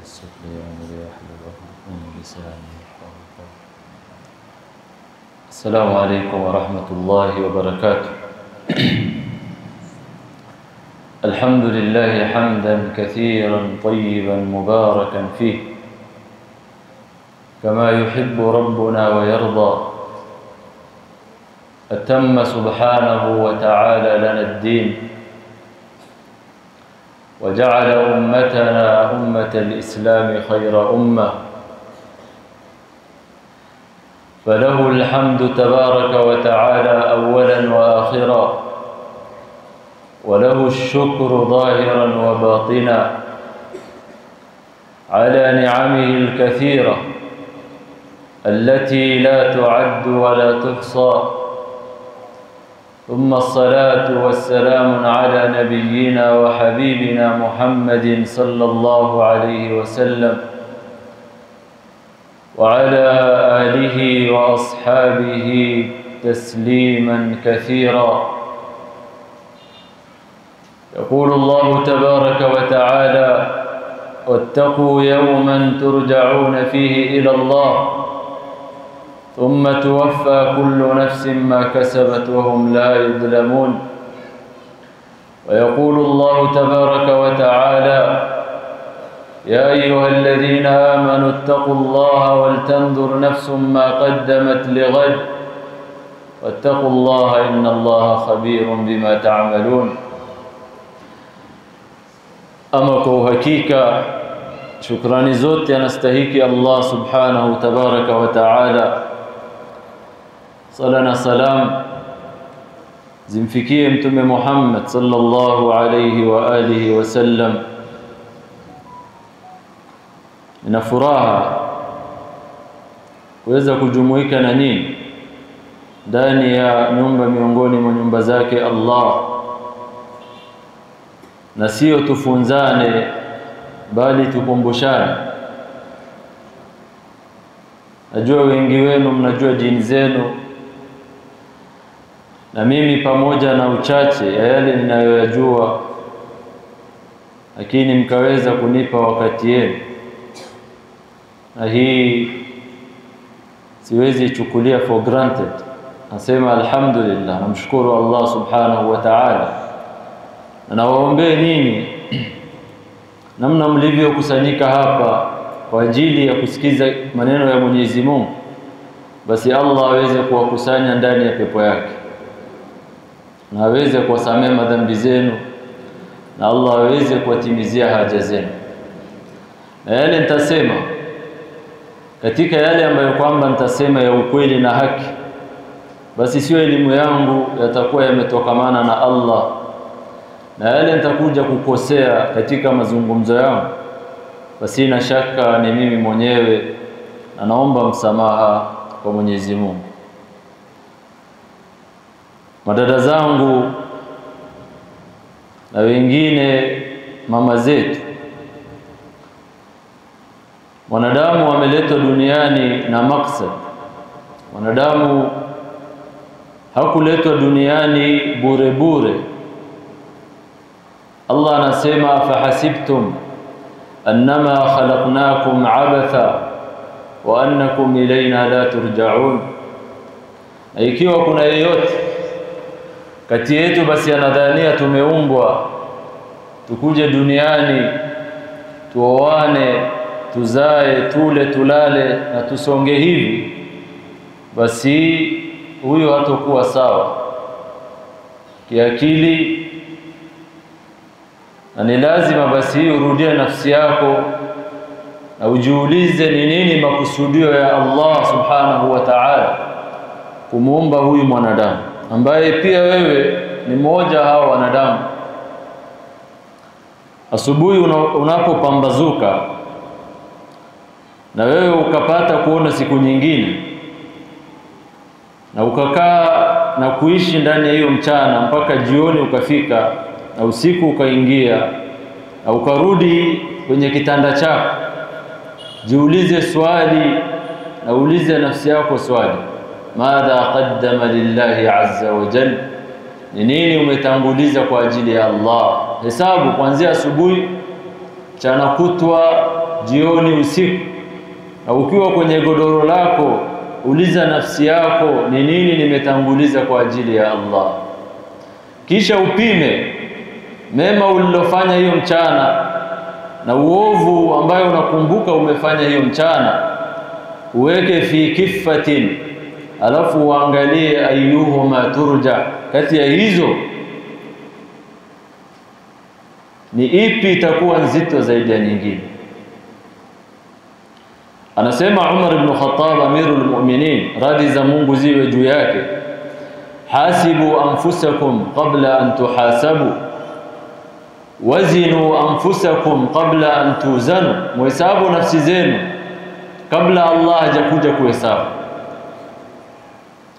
ويسر لي أمري واحلل عقدة من لساني يفقهوا قولي. السلام عليكم ورحمة الله وبركاته. الحمد لله حمدا كثيرا طيبا مباركا فيه كما يحب ربنا ويرضى. أتم سبحانه وتعالى لنا الدين وجعل أمتنا أمة الإسلام خير أمة، فله الحمد تبارك وتعالى أولا وآخرا، وله الشكر ظاهرا وباطنا على نعمه الكثيرة التي لا تعد ولا تحصى. ثم الصلاة والسلام على نبينا وحبيبنا محمد صلى الله عليه وسلم وعلى آله وأصحابه تسليما كثيرا. يقول الله تبارك وتعالى: واتقوا يوما ترجعون فيه إلى الله ثم توفى كل نفس ما كسبت وهم لا يظلمون. ويقول الله تبارك وتعالى: يا أيها الذين آمنوا اتقوا الله ولتنظر نفس ما قدمت لغد واتقوا الله إن الله خبير بما تعملون. Ama kwa uhakika shukrani zote anastahiki Allah subhanahu tabaraka wa ta'ala. Sala na salam zimfikie mtume Muhammad sallallahu alayhi wa alihi wasallam. Nina furaha kuweza kujumuika na nyinyi ndani ya nyumba miongoni mwa nyumba zake Allah, na sio tufunzane bali tukumbushane. Najua wengi wenu mnajua dini zenu, na mimi pamoja na uchache ya yale ninayoyajua, lakini mkaweza kunipa wakati yenu, na hii siwezi chukulia for granted. Nasema alhamdulillah, namshukuru Allah subhanahu wa ta'ala. Na nawaombee nyinyi namna mlivyokusanyika hapa kwa ajili ya kusikiza maneno ya Mwenyezi Mungu, basi Allah aweze kuwakusanya ndani ya pepo yake, na aweze kuwasamehe madhambi zenu, na Allah aweze kuwatimizia haja zenu. Na yale nitasema katika yale ambayo kwamba nitasema ya ukweli na haki, basi sio elimu yangu, yatakuwa yametokamana na Allah. Na yale nitakuja kukosea katika mazungumzo yangu, basi na shaka ni mimi mwenyewe, na naomba msamaha kwa Mwenyezi Mungu. Madada zangu na wengine mama zetu, wanadamu wameletwa duniani na maksad. Wanadamu hakuletwa duniani bure bure. Allah anasema: fahasibtum annama khalaqnakum abatha wa annakum ilayna la turja'un. Na ikiwa kuna yeyote kati yetu basi anadhania tumeumbwa tukuje duniani tuoane, tuzae, tule, tulale na tusonge hivi, basi huyo hatakuwa sawa kiakili. Na ni lazima basi urudie nafsi yako na ujiulize ni nini makusudio ya Allah subhanahu wa ta'ala kumuumba huyu mwanadamu, ambaye pia wewe ni mmoja hao wanadamu. Asubuhi unapopambazuka na wewe ukapata kuona siku nyingine, na ukakaa na kuishi ndani ya hiyo mchana mpaka jioni ukafika, na usiku ukaingia, na ukarudi kwenye kitanda chako, jiulize swali, na uulize nafsi yako swali: madha qaddama lillahi azza wa jalla, ni nini umetanguliza kwa ajili ya Allah? Hesabu kuanzia asubuhi, mchana kutwa, jioni, usiku. Na ukiwa kwenye godoro lako, uliza nafsi yako, ni nini nimetanguliza kwa ajili ya Allah? Kisha upime mema ulilofanya hiyo mchana na uovu ambayo unakumbuka umefanya hiyo mchana, uweke fi kifatin, alafu uangalie ayyuhuma turja, kati ya hizo ni ipi itakuwa nzito zaidi ya nyingine. Anasema Umar ibn Khattab amirul mu'minin, radhi za Mungu ziwe juu yake, hasibu anfusakum qabla an tuhasabu wazinu anfusakum qabla an tuzanu, muhesabu nafsi zenu kabla Allah hajakuja kuhesabu,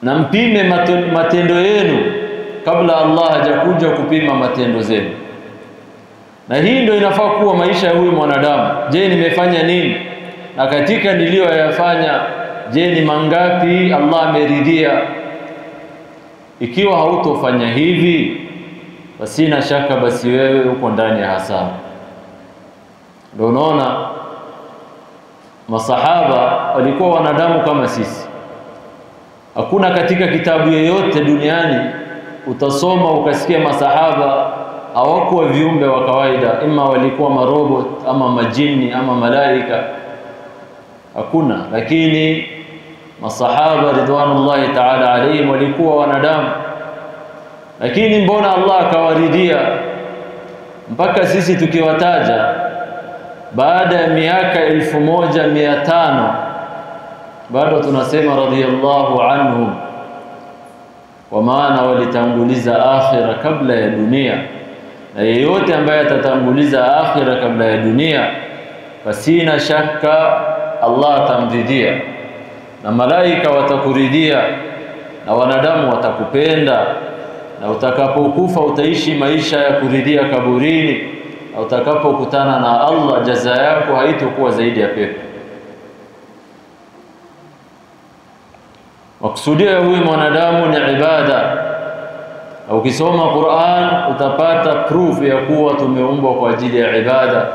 na mpime matendo yenu kabla Allah hajakuja kupima matendo zenu. Na hii ndio inafaa kuwa maisha ya huyu mwanadamu. Je, nimefanya nini? Na katika niliyoyafanya, je, ni mangapi Allah ameridhia? Ikiwa hautofanya hivi, basi na shaka basi wewe uko ndani ya hasara. Ndio unaona masahaba walikuwa wanadamu kama sisi. Hakuna katika kitabu yoyote duniani utasoma ukasikia masahaba hawakuwa viumbe wa kawaida, ima walikuwa marobot ama majini ama malaika. Hakuna. Lakini masahaba ridwanullahi ta'ala alayhim walikuwa wanadamu. Lakini mbona Allah akawaridhia mpaka sisi tukiwataja baada ya miaka 1500 bado tunasema radhiyallahu anhum, kwa maana walitanguliza akhira kabla ya dunia. Na yeyote ambaye atatanguliza akhira kabla ya dunia, pasina shaka Allah atamridhia, na malaika watakuridhia, na wanadamu watakupenda, na utakapokufa utaishi maisha ya kuridhia kaburini, na utakapokutana na Allah jaza yako haitakuwa zaidi ya pepo. Maksudia ya huyu mwanadamu ni ibada. Na ukisoma Qur'an utapata proof ya kuwa tumeumbwa kwa ajili ya ibada.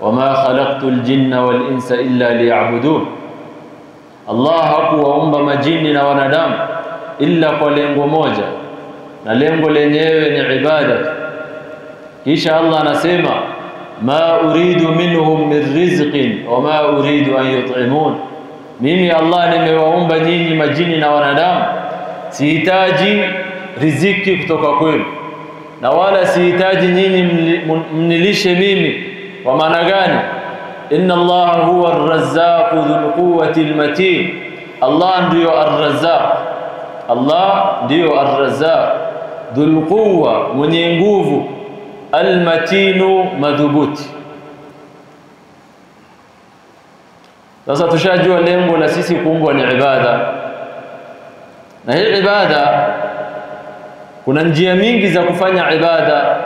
Wama khalaqtul jinna wal insa illa liya'budun. Allah hakuwaumba majini na wanadamu illa kwa lengo moja, na lengo lenyewe ni ibada. Kisha Allah anasema ma uridu minhum min rizqin wama uridu an yut'imun, mimi Allah nimewaumba nyinyi majini na wanadamu, sihitaji riziki kutoka kwenu, na wala sihitaji nyinyi mnilishe mimi. Kwa maana gani? Inna Allah huwa ar-razzaq dhul quwwati al-matin. Allah ndiyo ar-razzaq, Allah ndiyo ar-razzaq dhul quwwa, mwenye nguvu, al-matinu, madhubuti. Sasa tushajua lengo la sisi kuumbwa ni ibada. Na hii ibada kuna njia mingi za kufanya ibada.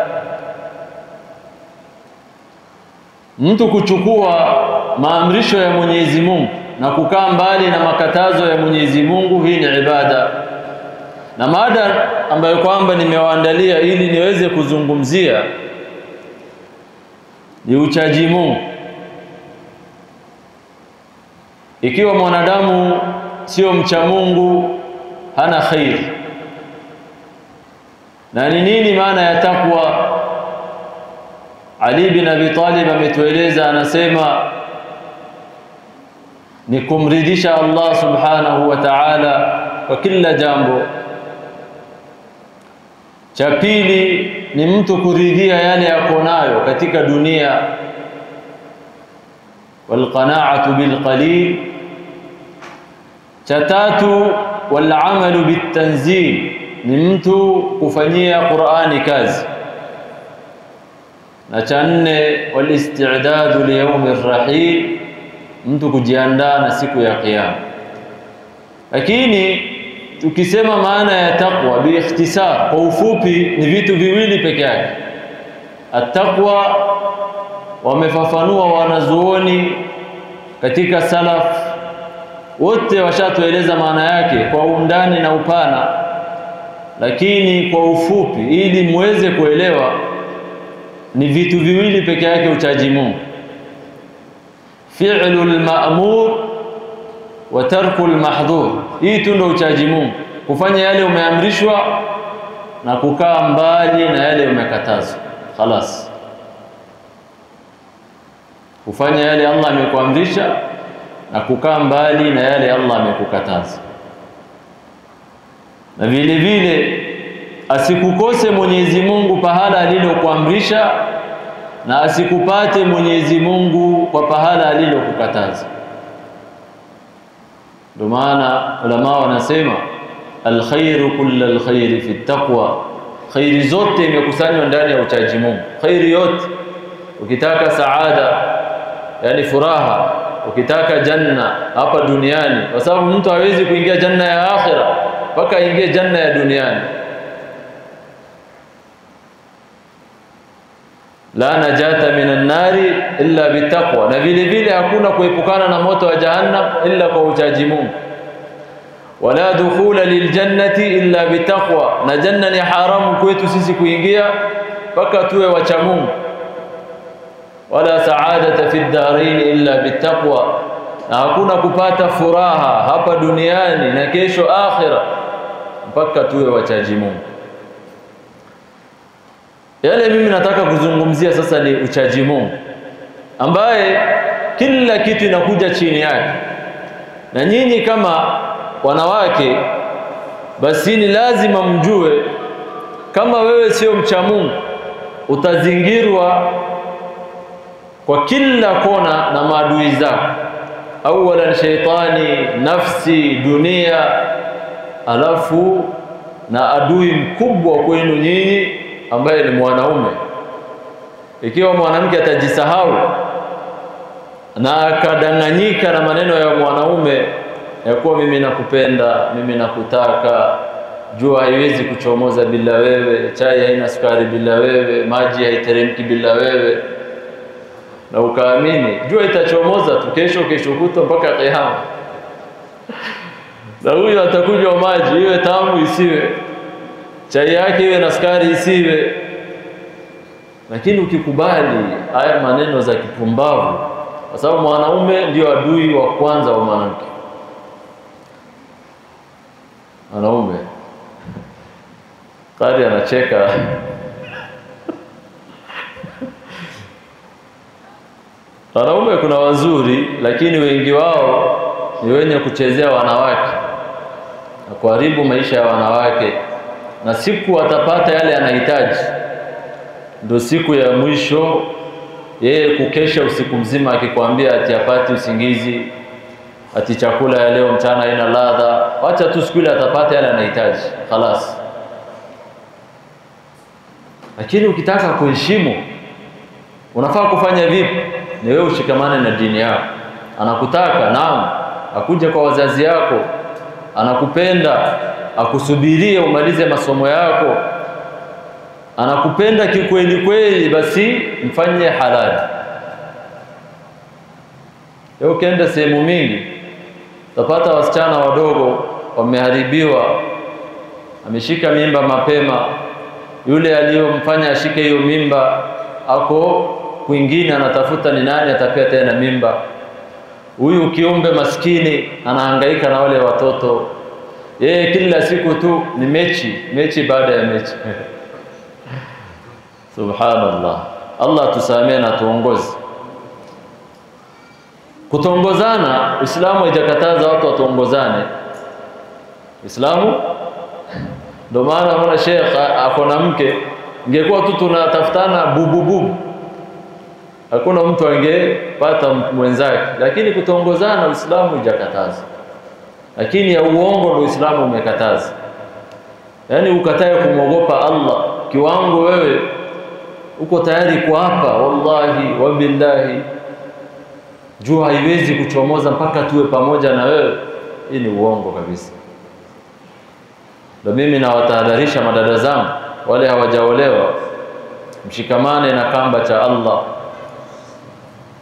Mtu kuchukua maamrisho ya Mwenyezi Mungu na kukaa mbali na makatazo ya Mwenyezi Mungu, hii ni ibada. Na mada ambayo kwamba nimewaandalia ili niweze kuzungumzia ni uchaji Mungu. Ikiwa mwanadamu sio mcha Mungu, hana khair. Na ni nini maana ya takwa? Ali bin Abi Talib ametueleza, anasema ni kumridhisha Allah subhanahu wa ta'ala kwa kila jambo. Cha pili ni mtu kuridhia yale yako nayo katika dunia, wal qana'atu bil qalil. Cha tatu wal amalu bit tanzil, ni mtu kufanyia Qur'ani kazi. Na cha nne wal isti'dadu li yawmir rahil, mtu kujiandaa na siku ya kiyama. Lakini tukisema maana ya taqwa bi ikhtisar, kwa ufupi, ni vitu viwili peke yake. At-taqwa wamefafanua wanazuoni katika salaf wote, washatueleza maana yake kwa undani na upana, lakini kwa ufupi ili muweze kuelewa, ni vitu viwili peke yake uchaji Mungu. fi'lul ma'mur wa tarkul mahdhur. Hii tu ndio uchaji Mungu, kufanya yale umeamrishwa na kukaa mbali na yale umekatazwa. Khalas, kufanya yale Allah amekuamrisha na kukaa mbali na yale Allah amekukataza. Na vile vile asikukose Mwenyezi Mungu pahala alilokuamrisha na asikupate Mwenyezi Mungu kwa pahala alilokukataza. Ndio maana ulama wanasema alkhairu kullu alkhairi fi taqwa, khairi zote imekusanywa ndani ya uchaji Mungu. Khairi yote, ukitaka saada yani furaha, ukitaka janna hapa duniani, kwa sababu mtu hawezi kuingia janna ya akhira mpaka aingie janna ya duniani. La najata minan nari illa bitaqwa, na vile vile hakuna kuepukana na moto wa jahannam illa kwa uchaji Mungu. Wala dukhula liljannati illa bitaqwa, na janna ni haramu kwetu sisi kuingia mpaka tuwe wacha Mungu. Wala saadata fi ad-darain illa bitaqwa, na hakuna kupata furaha hapa duniani na kesho akhira mpaka tuwe wachaji Mungu. Yale mimi nataka kuzungumzia sasa ni uchaji Mungu, ambaye kila kitu inakuja chini yake. Na nyinyi kama wanawake, basi ni lazima mjue kama wewe sio mcha Mungu utazingirwa kwa kila kona na maadui zako. Awala shaitani, nafsi, dunia, alafu na adui mkubwa kwenu nyinyi ambaye ni mwanaume. Ikiwa mwanamke atajisahau na akadanganyika na maneno ya mwanaume ya kuwa mimi nakupenda, mimi nakutaka, jua haiwezi kuchomoza bila wewe, chai haina sukari bila wewe, maji haiteremki bila wewe, na ukaamini jua itachomoza tu kesho kutwa mpaka kiyama, na huyo atakunywa maji iwe tamu isiwe, chai yake iwe na sukari isiwe. Lakini ukikubali haya maneno za kipumbavu, kwa sababu mwanaume ndio adui wa kwanza wa mwanamke. Mwanaume kadi anacheka wanaume kuna wazuri, lakini wengi wao ni wenye kuchezea wanawake na kuharibu maisha ya wanawake, na siku atapata yale anahitaji ndio siku ya mwisho yeye kukesha usiku mzima akikwambia ati apati usingizi, ati chakula ya leo mchana haina ladha. Acha tu siku ile atapata yale anahitaji, khalas. Lakini ukitaka kuheshimu unafaa kufanya vipi? Ni wewe ushikamane na dini yako. Anakutaka, naam, akuje kwa wazazi yako, anakupenda, akusubirie umalize masomo yako, anakupenda kikweli kweli, basi mfanye halali. Leo ukienda sehemu mingi utapata wasichana wadogo wameharibiwa, ameshika mimba mapema, yule aliyomfanya ashike hiyo mimba ako kwingine anatafuta ni nani atapea tena mimba. Huyu kiumbe maskini anahangaika na wale watoto, yeye kila siku tu ni mechi baada ya mechi. Subhanallah. Allah tusamee na tuongoze. Kutongozana, Uislamu haijakataza watu watongozane. Uislamu ndio maana unaona Sheikh akona mke, ingekuwa tu tunatafutana bububu, hakuna mtu angepata mwenzake. Lakini kutongozana Uislamu haijakataza, lakini ya uongo ndio Uislamu umekataza. Yaani ukatae kumwogopa Allah kiwango wewe uko tayari kuapa wallahi wabillahi jua haiwezi kuchomoza mpaka tuwe pamoja na wewe. Hii ni uongo kabisa. Ndio mimi nawatahadharisha madada zangu wale hawajaolewa, mshikamane na kamba cha Allah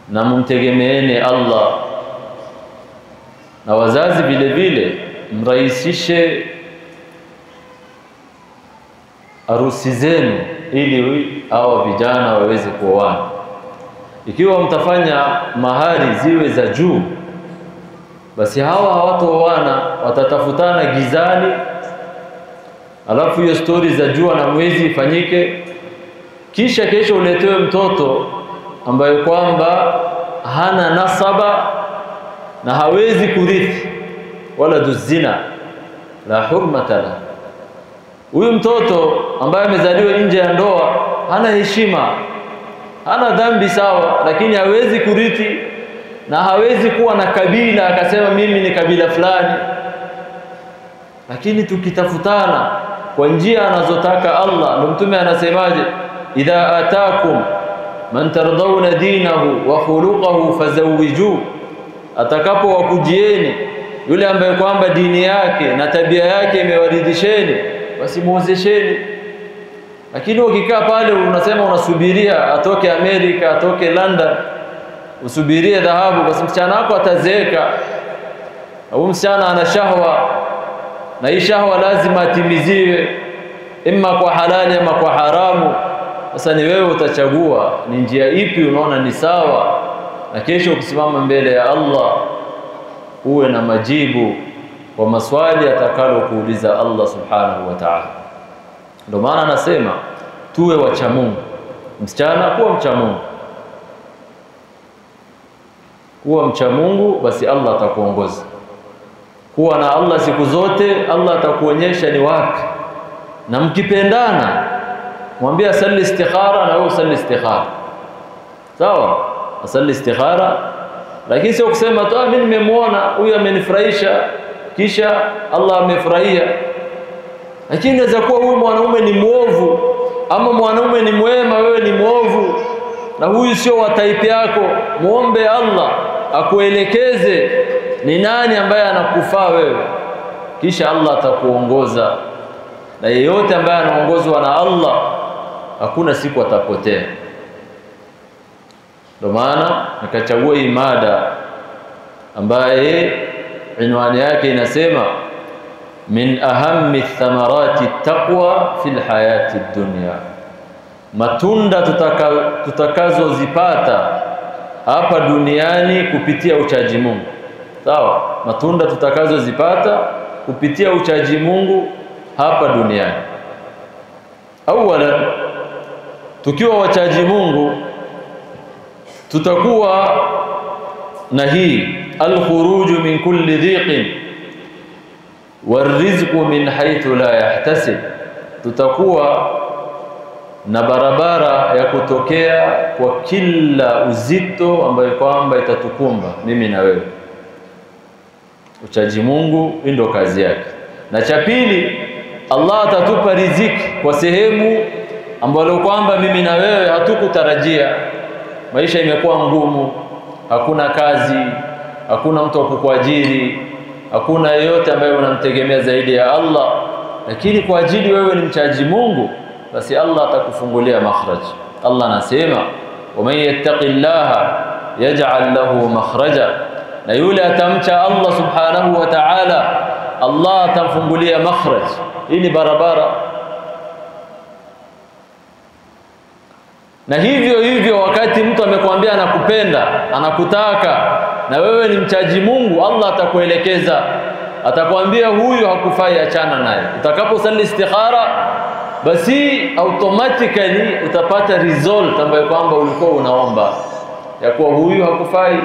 na mumtegemeeni Allah, na wazazi vile vile mrahisishe harusi zenu ili hao vijana waweze kuoana. Ikiwa mtafanya mahari ziwe za juu, basi hawa hawatoana, watatafutana gizani, alafu hiyo story za jua na mwezi ifanyike, kisha kesho uletewe mtoto ambaye kwamba hana nasaba na hawezi kurithi, wala duzina la hurmata la. Huyu mtoto ambaye amezaliwa nje ya ndoa hana heshima, hana dhambi sawa, lakini hawezi kurithi na hawezi kuwa na kabila akasema mimi ni kabila fulani. Lakini tukitafutana kwa njia anazotaka Allah, ndio Mtume anasemaje, idha atakum man tardawna dinahu wa khuluquhu fazawiju, atakapo wakujieni yule ambaye kwamba dini yake na tabia yake imewaridhisheni, basi muozesheni. Lakini ukikaa pale unasema unasubiria atoke Amerika, atoke London, usubirie dhahabu, basi msichana wako atazeeka, au msichana ana shahwa, na hii shahwa lazima atimiziwe imma kwa halali ama kwa haramu. Sasa ni wewe utachagua ni njia ipi unaona ni sawa, na kesho ukisimama mbele ya Allah uwe na majibu kwa maswali atakalo kuuliza Allah subhanahu wa ta'ala. Ndio maana anasema tuwe wacha Mungu. Msichana kuwa mcha Mungu, kuwa mcha Mungu, basi Allah atakuongoza. Kuwa na Allah siku zote, Allah atakuonyesha ni wapi. Na mkipendana mwambie sali istikhara na wewe sali istikhara, sawa? Asali istikhara, lakini sio kusema tu mimi nimemwona huyu amenifurahisha kisha Allah amefurahia. Lakini inaweza kuwa huyu mwanaume ni muovu ama mwanaume ni mwema, wewe ni muovu, na huyu sio wa type yako. Muombe Allah akuelekeze ni nani ambaye anakufaa wewe, kisha Allah atakuongoza. Na yeyote ambaye anaongozwa na Allah hakuna siku atapotea. Ndio maana nikachagua hii mada ambaye inwani yake inasema min ahammi thamarati taqwa fil hayati dunya, matunda tutakazozipata hapa duniani kupitia uchaji Mungu. Sawa? Matunda tutakazozipata kupitia uchaji Mungu hapa duniani. Awala, tukiwa wachaji Mungu tutakuwa na hii al-khuruju min kulli dhiqin warizqu min haythu la yahtasib. Tutakuwa na barabara ya kutokea kwa kila uzito ambayo kwamba itatukumba mimi na wewe. Uchaji Mungu ndio kazi yake. Na cha pili, Allah atatupa riziki kwa sehemu ambayo kwamba mimi na wewe hatukutarajia. Maisha imekuwa ngumu, hakuna kazi, hakuna mtu wa kukuajiri, hakuna yeyote ambaye unamtegemea zaidi ya Allah. Lakini kwa ajili wewe ni mchaji Mungu, basi Allah atakufungulia makhraj. Allah anasema, "Waman yattaqillaha yaj'al lahu makhraja." Na yule atamcha Allah subhanahu wa ta'ala, Allah atamfungulia makhraj. Hii ni barabara. Na hivyo wakati mtu amekwambia anakupenda, anakutaka, na wewe ni mchaji Mungu, Allah atakuelekeza, atakwambia huyu hakufai, achana naye. Utakaposali istikhara, basi automatically utapata result ambayo kwamba ulikuwa unaomba, ya kuwa huyu hakufai.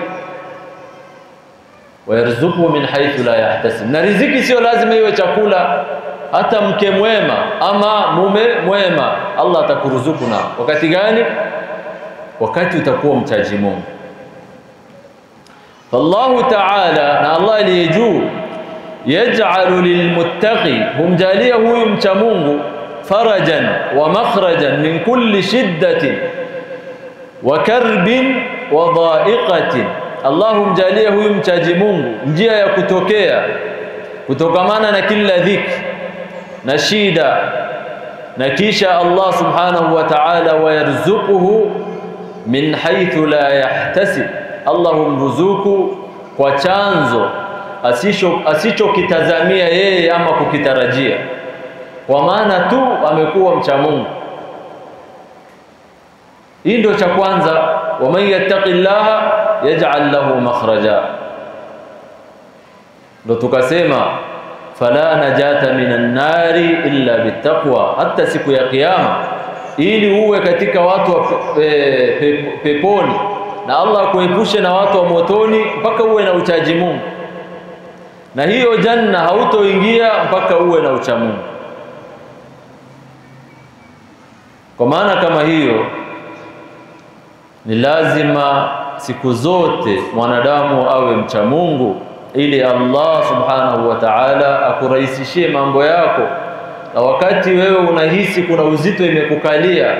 Wayarzuqu min haythu la yahtasib. Na riziki sio lazima iwe chakula, hata mke mwema ama mume mwema Allah atakuruzuku na. Wakati gani? Wakati utakuwa mchaji Mungu. Fallahu ta'ala, na Allah aliyejuu, yaj'alu lilmuttaqi, humjalia huyu mcha Mungu, farajan wa makhrajan min kulli shiddatin wa karbin wa dha'iqatin. Allah humjalia huyu mchaji Mungu njia ya kutokea kutokamana na kila dhiki na shida, na kisha Allah subhanahu wa ta'ala wayarzuquhu min haythu la yahtasib. Allah humruzuku kwa chanzo asichokitazamia yeye ama kukitarajia, kwa maana tu amekuwa mcha Mungu. Hii ndio cha kwanza. ومن يتق الله يجعل له مخرجا. Ndio tukasema fala najata minan nari illa bittaqwa, hata siku ya kiyama, ili uwe katika watu wa peponi na Allah kuepushe na watu wa motoni, mpaka uwe na uchaji Mungu. Na hiyo janna hautoingia mpaka uwe na ucha Mungu. Kwa maana kama hiyo, ni lazima siku zote mwanadamu awe mcha Mungu, ili Allah subhanahu wa ta'ala akurahisishie mambo yako. Na wakati wewe unahisi kuna uzito imekukalia,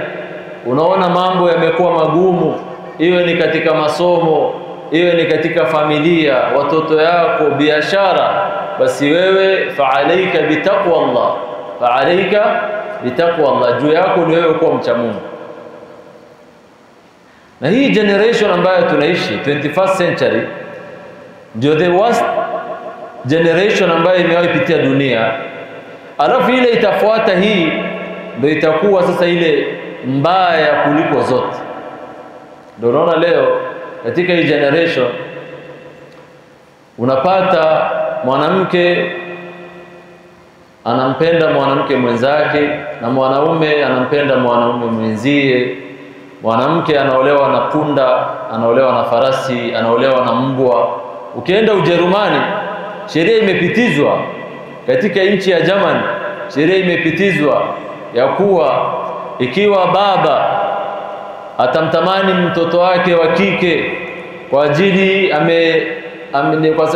unaona mambo yamekuwa magumu, iwe ni katika masomo, iwe ni katika familia, watoto yako, biashara, basi wewe fa'alaika bitaqwa Allah, fa'alaika bitaqwa Allah, juu yako ni wewe kuwa mcha Mungu. Na hii generation ambayo tunaishi 21st century ndio the worst generation ambayo imewahipitia dunia. Alafu ile itafuata hii ndio itakuwa sasa ile mbaya kuliko zote. Ndio unaona leo katika hii generation unapata mwanamke anampenda mwanamke mwenzake, na mwanaume anampenda mwanaume mwenzie. Mwanamke anaolewa na punda, anaolewa na farasi, anaolewa na mbwa. Ukienda Ujerumani, sheria imepitizwa katika nchi ya Germany, sheria imepitizwa ya kuwa ikiwa baba atamtamani mtoto wake wa kike kwa ajili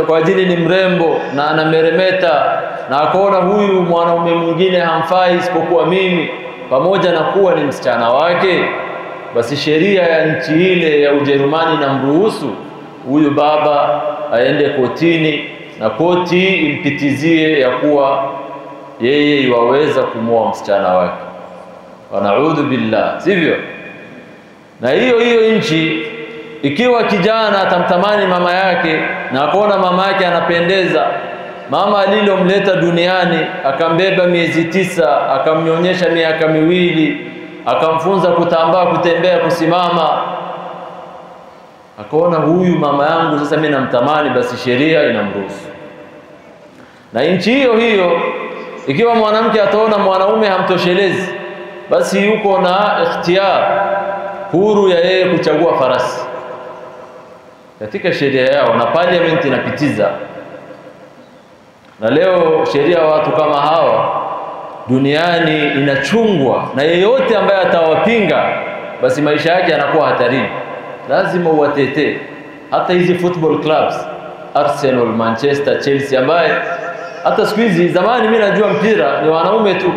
kwa ajili ni mrembo na anameremeta, na akaona huyu mwanaume mwingine hamfai isipokuwa mimi, pamoja na kuwa ni msichana wake, basi sheria ya nchi ile ya Ujerumani inamruhusu huyu baba aende kotini, na koti impitizie ya kuwa yeye iwaweza kumwoa msichana wake. Wanaudhu billah, sivyo? Na hiyo nchi, ikiwa kijana atamtamani mama yake na akaona mama yake anapendeza, mama alilomleta duniani akambeba miezi 9, akamnyonyesha miaka 2, akamfunza kutambaa, kutembea, kusimama, akaona huyu mama yangu sasa mimi namtamani, basi sheria inamruhusu. Na nchi hiyo ikiwa mwanamke ataona mwanaume hamtoshelezi, basi yuko na ikhtiyar huru ya yeye kuchagua farasi katika sheria yao, na parliament inapitiza. Na leo sheria watu kama hawa duniani inachungwa, na yeyote ambaye atawapinga basi maisha yake yanakuwa hatarini. Lazima uwatetee. Hata hizi football clubs, Arsenal, Manchester, Chelsea, ambaye hata siku hizi, zamani mimi najua mpira ni wanaume tu,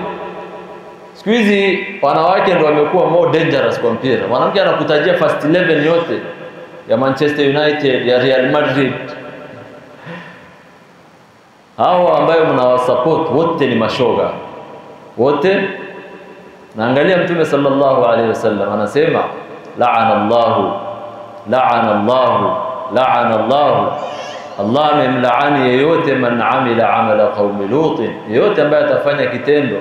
siku hizi wanawake ndio wamekuwa more dangerous kwa mpira. Mwanamke anakutajia first 11 yote ya Manchester United, ya Real Madrid. Hao ambayo mnawasupport wote ni mashoga wote. Naangalia Mtume sallallahu alaihi wasallam anasema la'ana Allahu, Allah amemlaani yeyote man amila amala qaumi Lut, yeyote ambaye atafanya kitendo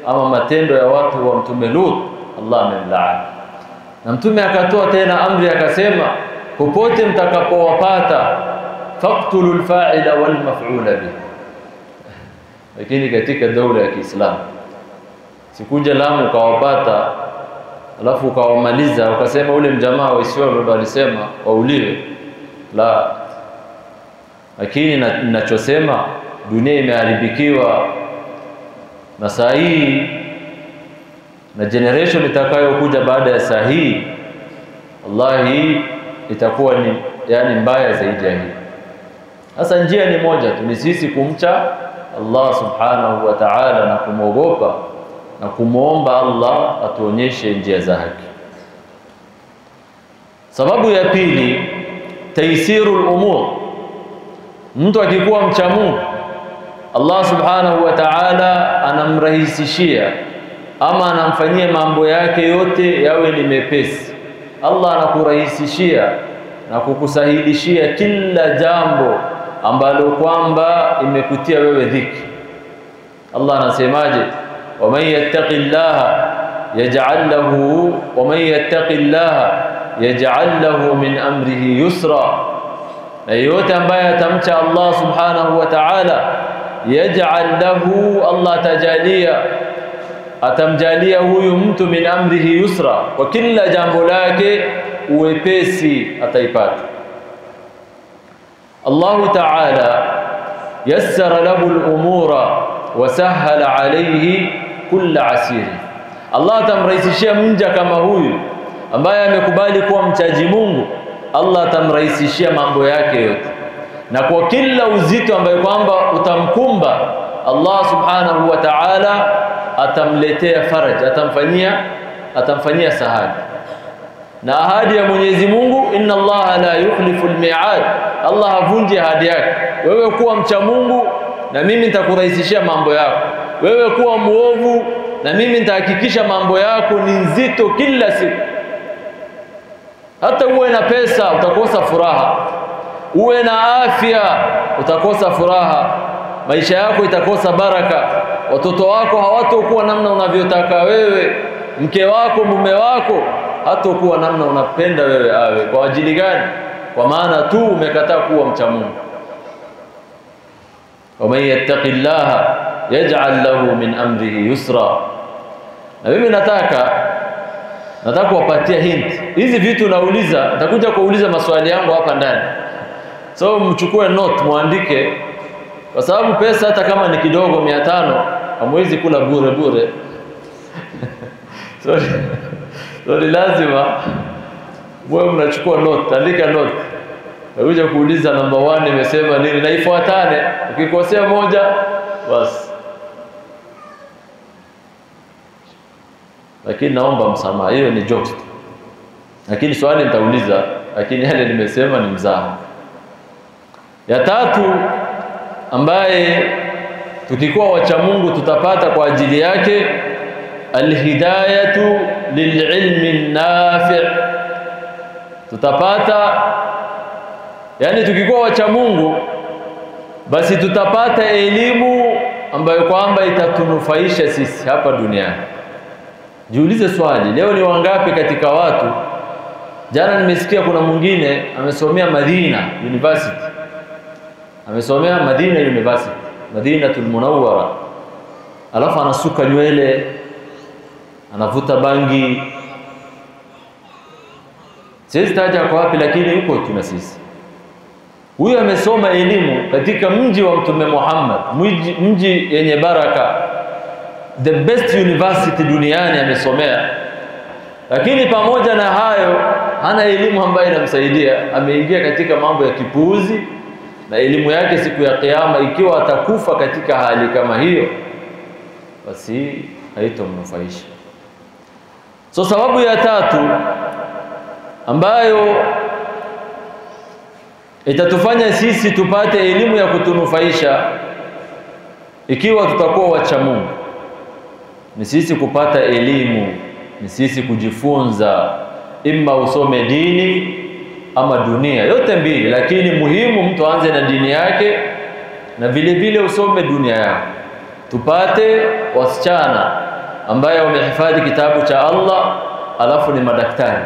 ama matendo ya watu wa Mtume Lut, Allah amemlaani. Na Mtume akatoa tena amri akasema, popote mtakapowapata faqtulul fa'ila wal maf'ula bihi. Lakini katika dola ya Kiislamu sikuja Lamu ukawapata alafu ukawamaliza ukasema ule mjamaa wa Israeli alisema wauliwe, la. Lakini ninachosema dunia imeharibikiwa, na saa hii na generation itakayokuja baada ya saa hii, wallahi itakuwa ni mbaya zaidi ya hii. Sasa njia ni moja tu, ni sisi kumcha Allah subhanahu wa ta'ala na kumwogopa na kumuomba Allah atuonyeshe njia za haki. Sababu ya pili, taysirul umur. Mtu akikuwa mcha Mungu, Allah subhanahu wa ta'ala anamrahisishia ama anamfanyia mambo yake yote yawe ni mepesi. Allah anakurahisishia na kukusahilishia kila jambo ambalo kwamba imekutia wewe dhiki. Allah anasemaje? ومن يتق الله يجعل له ومن يتق الله yaj'al lahu min amrihi yusra, na yote ambaye atamcha Allah subhanahu wa ta'ala yaj'al lahu, Allah atamjalia huyu mtu min amrihi yusra, kwa kila jambo lake uwepesi ataipata. Allah ta'ala yassara lahu al-umura wa sahhala alayhi kull asir. Allah atamrahisishia mja kama huyu ambaye amekubali kuwa mchaji Mungu, Allah atamrahisishia mambo yake yote, na kwa kila uzito ambaye kwamba utamkumba, Allah subhanahu wa ta'ala atamletea faraj, atamfanyia sahali. Na ahadi ya Mwenyezi Mungu, inna Allah la yukhlifu al-mi'ad, Allah havunji ahadi yake. Wewe kuwa mcha Mungu na mimi nitakurahisishia mambo yako, wewe kuwa muovu na mimi nitahakikisha mambo yako ni nzito kila siku. Hata uwe na pesa utakosa furaha, uwe na afya utakosa furaha, maisha yako itakosa baraka, watoto wako hawatakuwa namna unavyotaka wewe, mke wako, mume wako hatakuwa namna unapenda wewe awe. Kwa ajili gani? Kwa maana tu umekataa kuwa mcha Mungu. wa man yattaqillaha yaj'al lahu min amrihi yusra. Na mimi nataka kuwapatia hint. Hizi vitu nauliza, nitakuja kuuliza maswali yangu hapa ndani. So mchukue note, muandike, kwa sababu pesa hata kama ni kidogo 500 hamwezi kula bure. So lazima mwe mnachukua note, andika note. Nakuja kuuliza number 1 imesema nini na ifuatane. Ukikosea moja basi. Lakini naomba msamaha, hiyo ni jokes. Lakini swali nitauliza, lakini yale nimesema ni mzaha. Ya tatu ambaye tukikuwa wacha Mungu tutapata kwa ajili yake, alhidayatu lililmi nafi'. Tutapata, yani tukikuwa wacha Mungu basi tutapata elimu ambayo kwamba itatunufaisha sisi hapa duniani. Jiulize swali, leo ni wangapi katika watu, jana nimesikia kuna mwingine amesomea Madina University, amesomea Madina University, Madinatul Munawwara, alafu anasuka nywele, anavuta bangi, siwezi taja kwa wapi, lakini yuko tuna sisi. Huyu amesoma elimu katika mji wa Mtume Muhammad, mji yenye baraka, the best university duniani amesomea, lakini pamoja na hayo hana elimu ambayo inamsaidia. Ameingia katika mambo ya kipuuzi, na elimu yake siku ya kiyama ikiwa atakufa katika hali kama hiyo, basi haitomnufaisha. So sababu ya tatu ambayo itatufanya sisi tupate elimu ya kutunufaisha ikiwa tutakuwa wacha Mungu, ni sisi kupata elimu, ni sisi kujifunza, imma usome dini ama dunia, yote mbili, lakini muhimu mtu aanze na dini yake na vile vile usome dunia yake. Tupate wasichana ambaye wamehifadhi kitabu cha Allah alafu ni madaktari,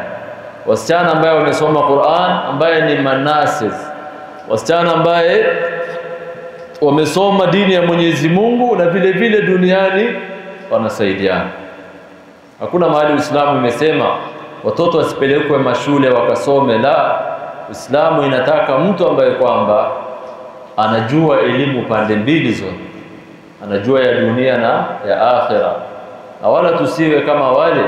wasichana ambaye wamesoma Qur'an ambaye ni manasis, wasichana ambaye wamesoma dini ya Mwenyezi Mungu na vile vile duniani wanasaidiana. Hakuna mahali Uislamu imesema watoto wasipelekwe mashule wakasome, la. Uislamu inataka mtu ambaye kwamba anajua elimu pande mbili zote, anajua ya dunia na ya akhira, na wala tusiwe kama wale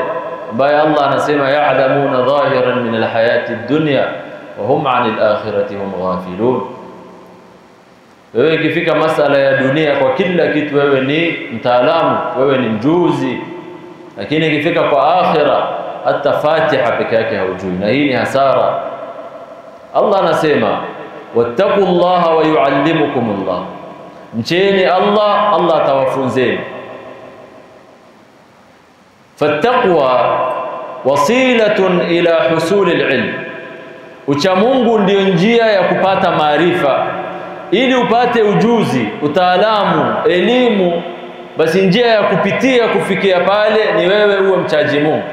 ambaye Allah anasema ya'lamuna dhahiran min alhayati ad-dunya wa hum 'anil akhirati hum ghafilun. Wewe ikifika masala ya dunia, kwa kila kitu wewe ni mtaalamu, wewe ni mjuzi, lakini ikifika kwa akhira hata Fatiha peke yake haujui, na hii ni hasara. Allah anasema wattaqullaha wa yuallimukumullah, mcheni Allah, Allah atawafunzeni. Fattaqwa wasilatun ila husuli alilm, ucha Mungu ndio njia ya kupata maarifa. Ili upate ujuzi, utaalamu, elimu, basi njia ya kupitia kufikia pale ni wewe uwe mchaji Mungu.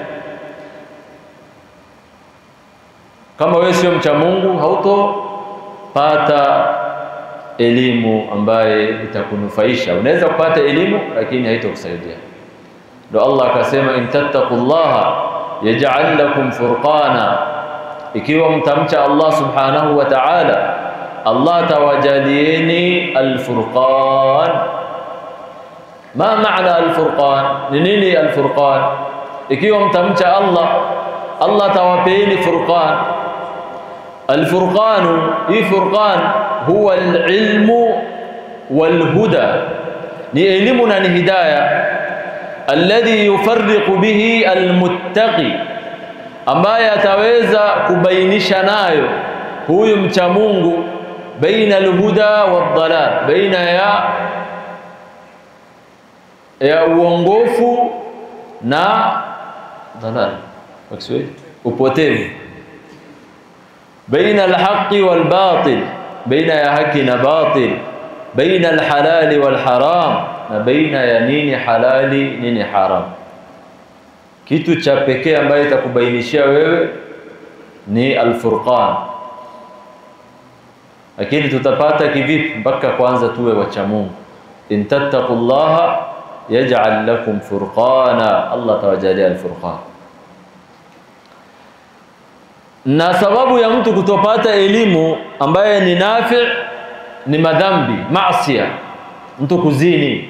Kama wewe sio mcha Mungu, hautopata elimu ambaye itakunufaisha. Unaweza kupata elimu lakini haitokusaidia. Ndio Allah akasema in tattaqullaha yaj'al lakum furqana, ikiwa mtamcha Allah subhanahu wa ta'ala, Allah tawajalieni al-furqan. Ma maana al-furqan? Ni nini al-furqan? Ikiwa mtamcha Allah, Allah tawapeeni furqan. Al-furqan, hii furqan huwa al-ilmu wal-huda, ni elimu na ni hidayah, alladhi yufarriqu bihi al-muttaqi, ambaye ataweza kubainisha nayo huyu mcha Mungu baina al-huda wad-dalal, baina ya uongofu na dalal, kwa Kiswahili upotevu, baina al-haqqi wal-batil, baina ya haki na batil, baina al-halali wal-haram, na baina ya nini halali nini haram. Kitu cha pekee ambaye itakubainishia wewe ni al-furqan. Lakini tutapata kivipi? Mpaka kwanza tuwe wacha Mungu. In tattaqullaha yaj'al lakum furqana, Allah tawajalia al-furqan. Na sababu ya mtu kutopata elimu ambaye ni nafi ni madhambi, maasiya, mtu kuzini,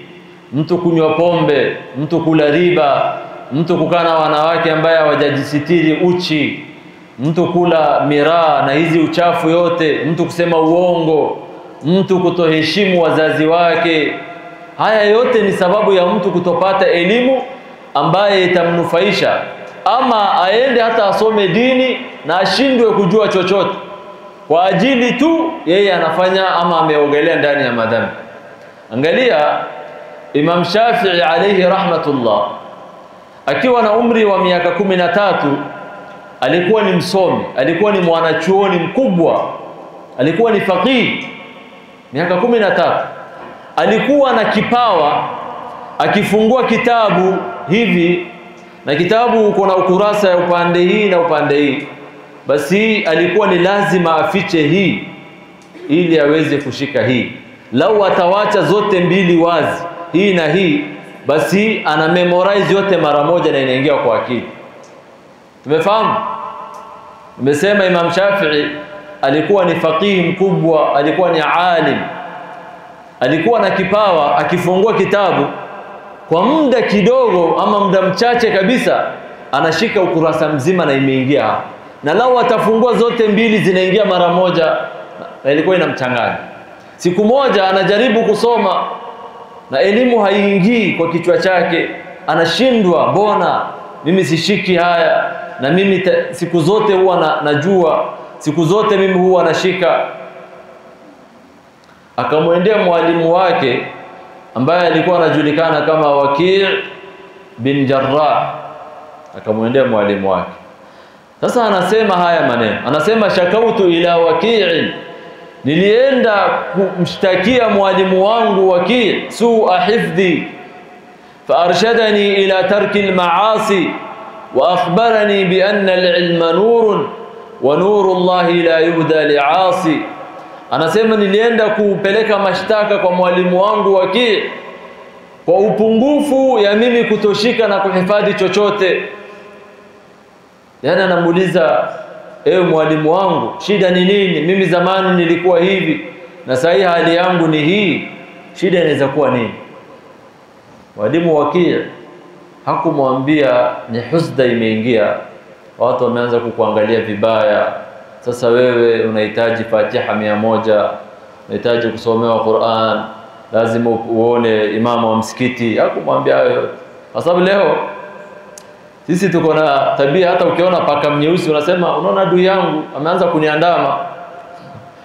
mtu kunywa pombe, mtu kula riba, mtu kukana wanawake ambaye hawajajisitiri uchi, mtu kula miraa na hizi uchafu yote, mtu kusema uongo, mtu kutoheshimu wazazi wake. Haya yote ni sababu ya mtu kutopata elimu ambaye itamnufaisha, ama aende hata asome dini na ashindwe kujua chochote kwa ajili tu yeye anafanya ama ameogelea ndani ya madhambi. Angalia Imam Shafi'i alayhi rahmatullah, akiwa na umri wa miaka 13 alikuwa ni msomi, alikuwa ni mwanachuoni mkubwa, alikuwa ni faqih. Miaka 13 alikuwa na kipawa, akifungua kitabu hivi na kitabu uko na ukurasa ya upande hii na upande hii, basi alikuwa ni lazima afiche hii ili aweze kushika hii. Lau atawacha zote mbili wazi, hii na hii, basi ana memorize yote mara moja na inaingia kwa akili. Tumefahamu? Nimesema Imam Shafi'i alikuwa ni faqih mkubwa, alikuwa ni alim, alikuwa na kipawa, akifungua kitabu kwa muda kidogo ama muda mchache kabisa anashika ukurasa mzima na imeingia hapo. Na lau atafungua zote mbili zinaingia mara moja, na ilikuwa inamchanganya. Siku moja anajaribu kusoma na elimu haiingii kwa kichwa chake, anashindwa, mbona mimi sishiki haya, na mimi siku zote huwa najua, siku zote mimi huwa nashika. Akamwendea mwalimu wake ambaye alikuwa anajulikana kama Waki' bin Jarrah, akamwendea mwalimu wake. Sasa anasema haya maneno, anasema shakautu ila Waki'in, nilienda kumshtakia mwalimu wangu Waki' su'a hifdhi, فارشدني الى ترك المعاصي واخبرني بان العلم نور ونور الله لا يهدى لعاصي. Anasema nilienda kupeleka mashtaka kwa mwalimu wangu Waki' kwa upungufu ya mimi kutoshika na kuhifadhi chochote. Yana anamuuliza, ewe mwalimu wangu, shida ni nini? Mimi zamani nilikuwa hivi na sasa hali yangu ni hii, shida inaweza kuwa nini? Mwalimu Waki' hakumwambia ni husda imeingia, watu wameanza kukuangalia vibaya, sasa wewe unahitaji Fatiha 100, unahitaji kusomewa Qur'an, lazima uone imamu wa msikiti. Hakumwambia hayo, kwa sababu leo sisi tuko na tabia, hata ukiona paka mnyeusi unasema unaona adui yangu ameanza kuniandama.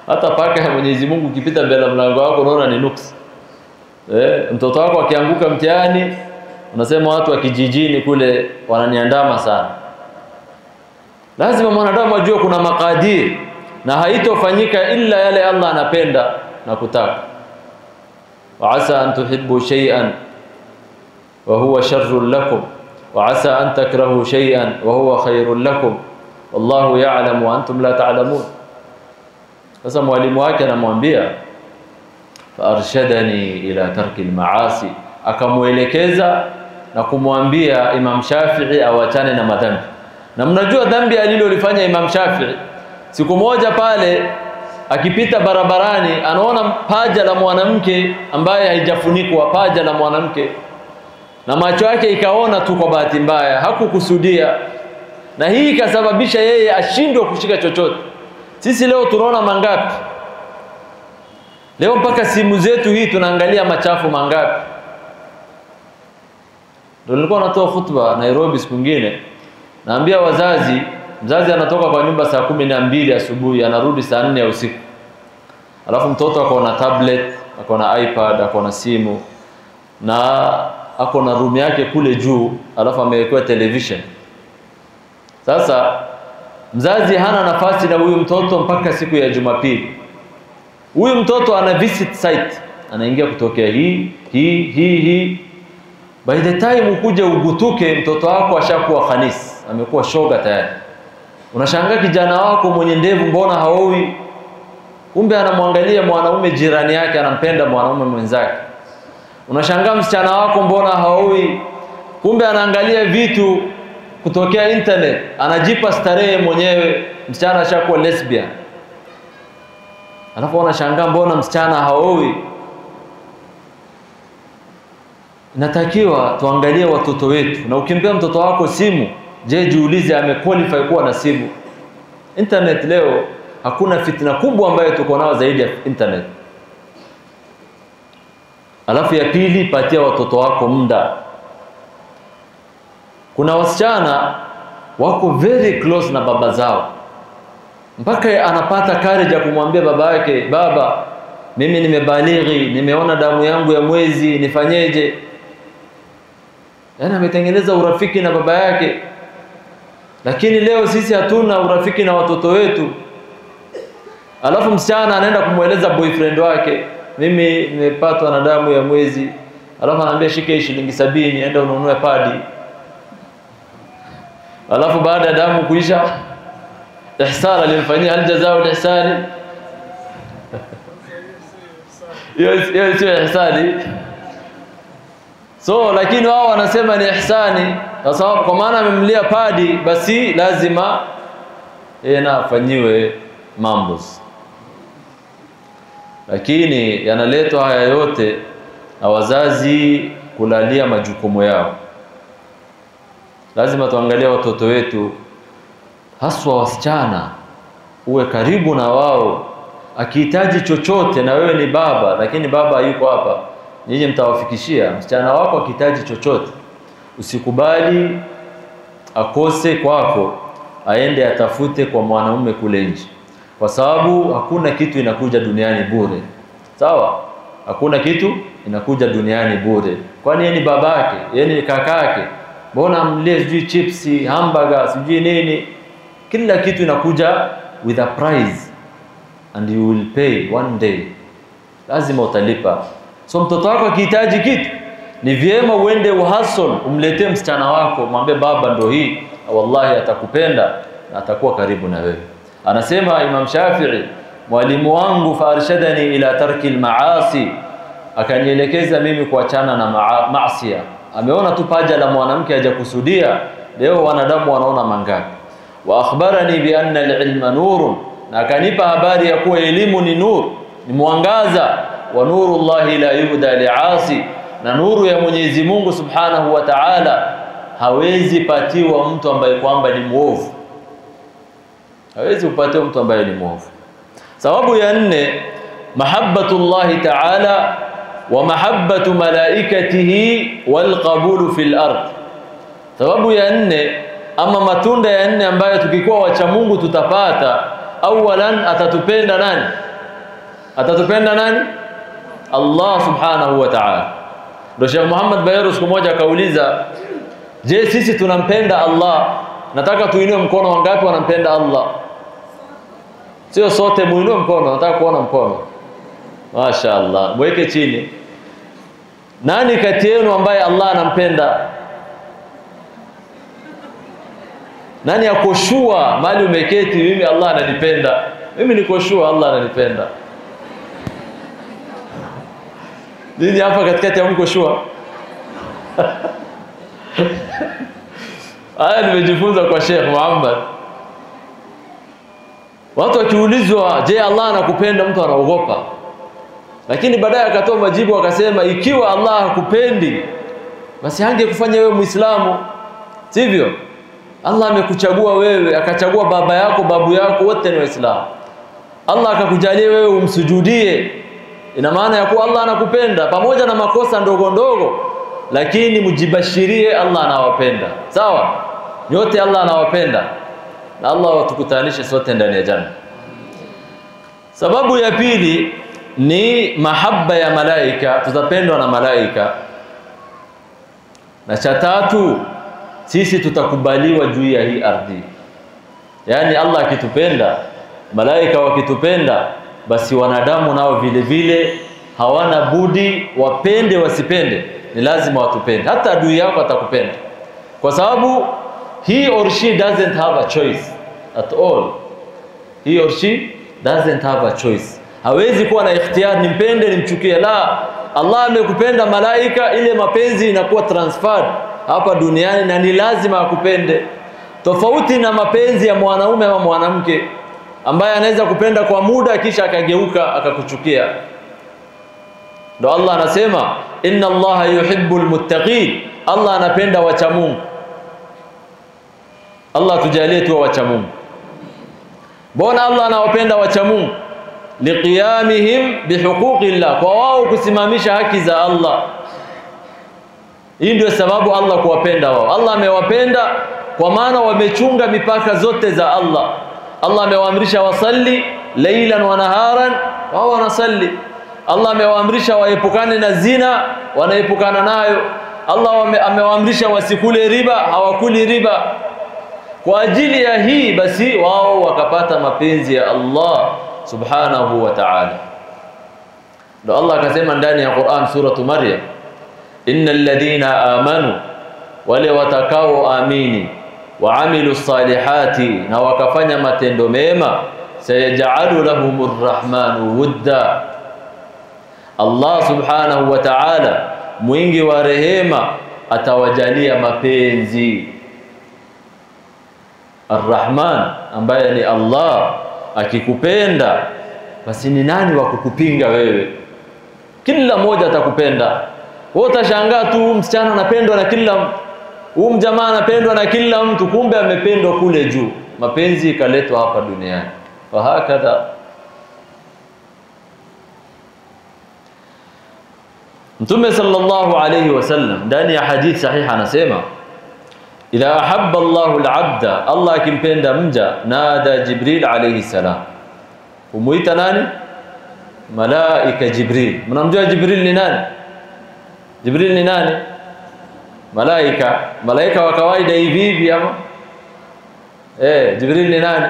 Hata paka ya Mwenyezi Mungu ukipita mbele mlango wako unaona ni nuksi. Mtoto wako akianguka mtihani unasema watu wa kijijini kule wananiandama sana. Lazima mwanadamu ajue kuna makadir na haitofanyika illa yale Allah anapenda na kutaka. Wa asa an tuhibbu shay'an wa huwa sharrun lakum wa asa an takrahu shay'an wa huwa khairun lakum wallahu ya'lamu wa antum la ta'lamun. Sasa mwalimu wake anamwambia farshadani ila tarki al-ma'asi, akamuelekeza na kumwambia Imam Shafi'i awachane na madhambi. Na mnajua dhambi alilolifanya Imam Shafi'i, siku moja pale akipita barabarani anaona paja la mwanamke ambaye haijafunikwa, paja la mwanamke, na macho yake ikaona tu kwa bahati mbaya, hakukusudia, na hii ikasababisha yeye ashindwe kushika chochote. Sisi leo tunaona mangapi? Leo mpaka simu zetu hii tunaangalia machafu mangapi? Ndio nilikuwa natoa khutba Nairobi siku nyingine, naambia wazazi, mzazi anatoka kwa nyumba saa 12 asubuhi, anarudi saa 4 ya usiku. Alafu mtoto ako na tablet, ako na iPad, ako na simu, na ako na room yake kule juu, alafu amewekewa television. Sasa mzazi hana nafasi na huyu mtoto mpaka siku ya Jumapili. Huyu mtoto ana visit site, anaingia kutokea hii. By the time ukuje ugutuke, mtoto wako ashakuwa khanis, amekuwa shoga tayari. Unashangaa kijana wako mwenye ndevu mbona haoi? Kumbe anamwangalia mwanaume jirani yake, anampenda mwanaume mwenzake. Unashangaa msichana wako mbona haoi? Kumbe anaangalia vitu kutokea internet, anajipa starehe mwenyewe, msichana ashakuwa lesbian. Alafu unashangaa mbona msichana haoi? Inatakiwa tuangalie watoto wetu. Na ukimpea mtoto wako simu, je, jiulize amequalify kuwa na simu? Internet leo hakuna fitna kubwa ambayo tuko nayo zaidi ya internet. Alafu ya pili, patia watoto wako muda. Kuna wasichana wako very close na baba zao, mpaka anapata courage ya kumwambia baba yake, baba, mimi nimebalighi, nimeona damu yangu ya mwezi, nifanyeje? Yaani ametengeneza urafiki na baba yake. Lakini leo sisi hatuna urafiki na watoto wetu. Alafu msichana anaenda kumweleza boyfriend wake, mimi nimepatwa na damu ya mwezi. Alafu anaambia shike shilingi 70, enda ununue padi. Alafu baada ya damu kuisha, ihsana alimfanyia aljazaa al-ihsani. Hiyo sio ihsani. So lakini wao wanasema ni ihsani, kwa sababu kwa maana amemlia padi, basi lazima na afanyiwe mambo. Lakini yanaletwa haya yote na wazazi kulalia majukumu yao. Lazima tuangalie watoto wetu, haswa wasichana, uwe karibu na wao. Akihitaji chochote, na wewe ni baba, lakini baba yuko hapa, nyinyi mtawafikishia. Msichana wako akihitaji chochote, usikubali akose kwako, aende atafute kwa mwanaume kule nje, kwa sababu hakuna kitu inakuja duniani bure. Sawa? Hakuna kitu inakuja duniani bure. Kwani yeye ni babake, yeye ni kakake, mbona amlie sijui chipsi, hamburger, sijui nini? Kila kitu inakuja with a price, and you will pay one day. Lazima utalipa. So mtoto wako akihitaji kitu, ni vyema uende uhustle, umletee msichana wako, mwambie baba ndo hii, wallahi atakupenda na atakuwa karibu na wewe. Anasema Imam Shafi'i, mwalimu wangu farshadani ila tarki al-maasi, akanielekeza mimi kuachana na maasi. Ameona tu paja la mwanamke hajakusudia. Leo wanadamu wanaona mangapi? Wa akhbarani bi anna al-ilma nurun, na akanipa habari ya kuwa elimu ni nur, ni mwangaza. Wa nurullahi la yubda li'asi, na nuru ya Mwenyezi Mungu Subhanahu wa Ta'ala hawezi patiwa mtu ambaye kwamba ni muovu. Hawezi upatiwa mtu ambaye ni muovu. Sababu ya 4, mahabbatullahi ta'ala wa mahabbatu malaikatihi wal qabulu fil ard. Sababu ya 4, ama matunda ya 4 ambayo tukikuwa wacha Mungu tutapata, awalan atatupenda nani? Atatupenda nani? Allah Subhanahu wa Ta'ala. Ndio Sheikh Muhammad Bayero siku moja akauliza, je, sisi tunampenda Allah? Nataka tuinue mkono, wangapi wanampenda Allah? Sio sote muinue mkono, nataka kuona mkono. Mashaallah, mweke chini. Nani kati yenu ambaye Allah anampenda? Nani akoshua mali umeketi mimi Allah ananipenda? Mimi nikoshua Allah ananipenda. Nini hapa katikati ya mkoshua? Haya nimejifunza kwa Sheikh Muhammad. Watu wakiulizwa, je, Allah anakupenda, mtu anaogopa. Lakini baadaye akatoa majibu akasema, ikiwa Allah hakupendi basi hangekufanya wewe Muislamu. Sivyo? Allah amekuchagua wewe, akachagua baba yako, babu yako, wote ni Waislamu. Allah akakujalia wewe umsujudie. Ina maana ya kuwa Allah anakupenda pamoja na makosa ndogo ndogo, lakini mjibashirie Allah anawapenda. Sawa? Yote Allah anawapenda. Na Allah watukutanishe sote ndani ya janna. Sababu ya pili ni mahaba ya malaika, tutapendwa na malaika. Na cha tatu, sisi tutakubaliwa juu ya hii ardhi. Yaani Allah akitupenda, malaika wakitupenda, basi wanadamu nao vile vile hawana budi, wapende wasipende, ni lazima watupende. Hata adui yako atakupenda. Kwa sababu he or she doesn't have a choice at all. He or she doesn't have a choice. Hawezi kuwa na ikhtiyar, nimpende nimchukie. La, Allah amekupenda malaika, ile mapenzi inakuwa transferred hapa duniani na ni lazima akupende. Tofauti na mapenzi ya mwanaume au mwanamke ambaye anaweza kupenda kwa muda kisha akageuka akakuchukia. Ndio Allah anasema, inna Allaha yuhibbul muttaqin. Allah anapenda wacha Mungu. Allah tujalie tu wacha Mungu. Mbona Allah anawapenda wacha Mungu? Liqiyamihim bihuquqillah, kwa wao kusimamisha haki za Allah. Hii ndio sababu Allah kuwapenda wao. Allah amewapenda kwa maana wamechunga mipaka zote za Allah. Allah amewaamrisha wasalli laylan wa naharan, wao wanasalli. Allah amewaamrisha waepukane na zina, wanaepukana nayo. Allah amewaamrisha wasikule riba, hawakuli riba. Kwa ajili ya hii basi wao wakapata mapenzi ya Allah subhanahu wa ta'ala. Ndio Allah akasema ndani ya Qur'an suratu Maryam, innal ladhina amanu, wale watakao amini, wa amilu salihati, na wakafanya matendo mema, sayaj'alu lahumur rahmanu wudda. Allah subhanahu wa ta'ala mwingi wa rehema atawajalia mapenzi. Ar-Rahman ambaye ni Allah akikupenda, basi ni nani wa kukupinga wewe? Kila mmoja atakupenda. Wewe utashangaa tu msichana anapendwa na kila mtu, huyu mjamaa anapendwa na kila mtu, kumbe amependwa kule juu. Mapenzi ikaletwa hapa duniani. Wa hakadha. Mtume sallallahu alayhi wasallam ndani ya hadith sahih anasema, idha ahabba Allahu al-'abda, Allah akimpenda mja, nada Jibril alayhi salam. Umuita nani? Malaika Jibril. Mnamjua Jibril ni nani? Jibril ni nani? Malaika. Malaika wa kawaida hivi hivi ama? Jibril ni nani?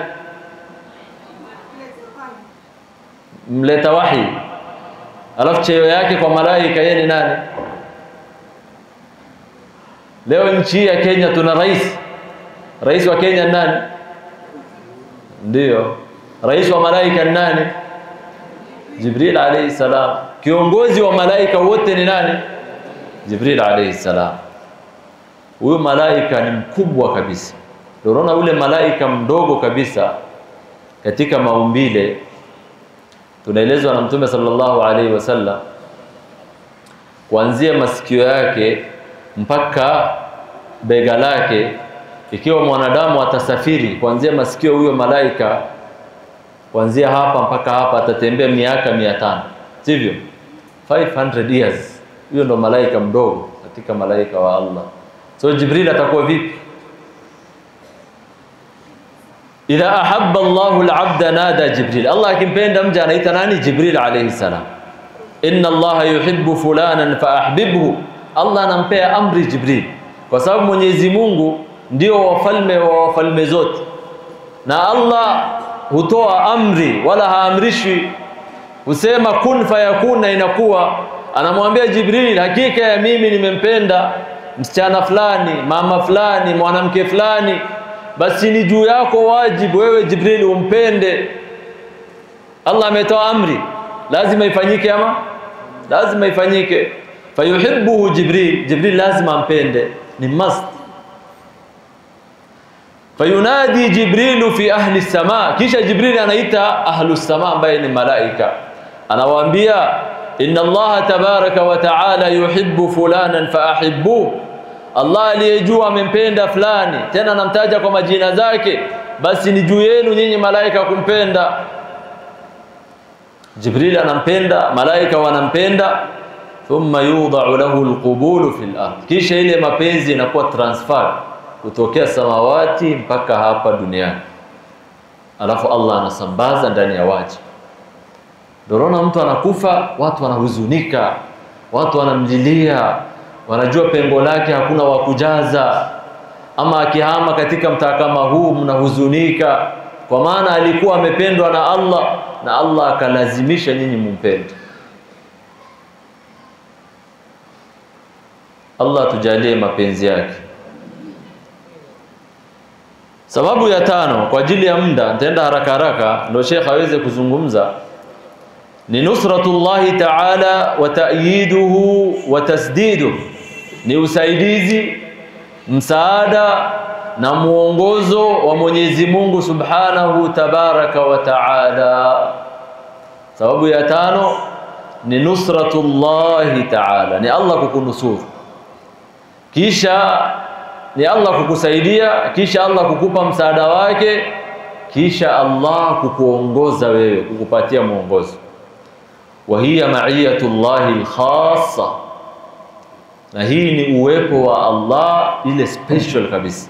Mleta wahi. Alafu cheo yake kwa malaika yeye ni nani? Leo nchi ya Kenya tuna rais. Rais wa Kenya nani? Ndio. Rais wa malaika nani? Jibril alayhi salam. Kiongozi wa malaika wote ni nani? Jibril alayhi salam. Huyo malaika ni mkubwa kabisa. Unaona ule malaika mdogo kabisa katika maumbile, tunaelezwa na Mtume sallallahu alayhi wasallam, kuanzia masikio yake mpaka bega lake, ikiwa mwanadamu atasafiri kuanzia masikio huyo malaika, kuanzia hapa mpaka hapa, atatembea miaka 500. Sivyo? 500 years. Huyo ndo malaika mdogo katika malaika wa Allah. So Jibril atakuwa vipi? Idha ahabba Allahu al-'abda nada Jibril. Allah akimpenda mja anaita nani? Jibril alayhi salam. Inna Allaha yuhibbu fulanan fa ahbibhu. Allah anampea amri Jibril, kwa sababu Mwenyezi Mungu ndio wafalme zote, na Allah hutoa amri wala haamrishi. Husema kun fayakuna, inakuwa. Anamwambia Jibril, hakika ya mimi nimempenda msichana fulani, mama fulani, mwanamke fulani, basi ni juu yako wajibu wewe Jibril umpende. Allah ametoa amri, lazima ifanyike ama lazima ifanyike. Fayuhibbuhu Jibril, Jibril lazima ampende, ni must. Fayunadi Jibrilu fi ahli samaa, kisha Jibril anaita ahli samaa ambaye ni malaika, anawaambia inna Allah tabaraka wa taala yuhibbu fulanan faahibbuhu, Allah aliyejua amempenda fulani, tena anamtaja kwa majina zake, basi ni juu yenu nyinyi malaika kumpenda. Jibril anampenda, malaika wanampenda. Thumma yudha'u lahu alqubulu fil ard, kisha ile mapenzi inakuwa transfer kutokea samawati mpaka hapa duniani, alafu Allah anasambaza ndani ya waji. Dorona mtu anakufa, watu wanahuzunika, watu wanamlilia, wanajua pengo lake hakuna wa kujaza. Ama akihama katika mtaa kama huu mnahuzunika, kwa maana alikuwa amependwa na Allah, na Allah akalazimisha nyinyi mumpende. Allah tujalie mapenzi yake. Sababu ya tano, kwa ajili ya muda nitaenda haraka haraka ndio Sheikh aweze kuzungumza, ni nusratullahi ta'ala wa ta'yiduhu wa tasdiduhu, ni usaidizi, msaada na muongozo wa Mwenyezi Mungu Subhanahu tabaraka wa ta'ala. Sababu ya tano ni nusratullahi ta'ala, ni Allah kukunusuru, kisha ni Allah kukusaidia, kisha Allah kukupa msaada wake, kisha Allah kukuongoza wewe, kukupatia muongozo. Wa hiya ma'iyatullahi al-khassa, na hii ni uwepo wa Allah ile special kabisa.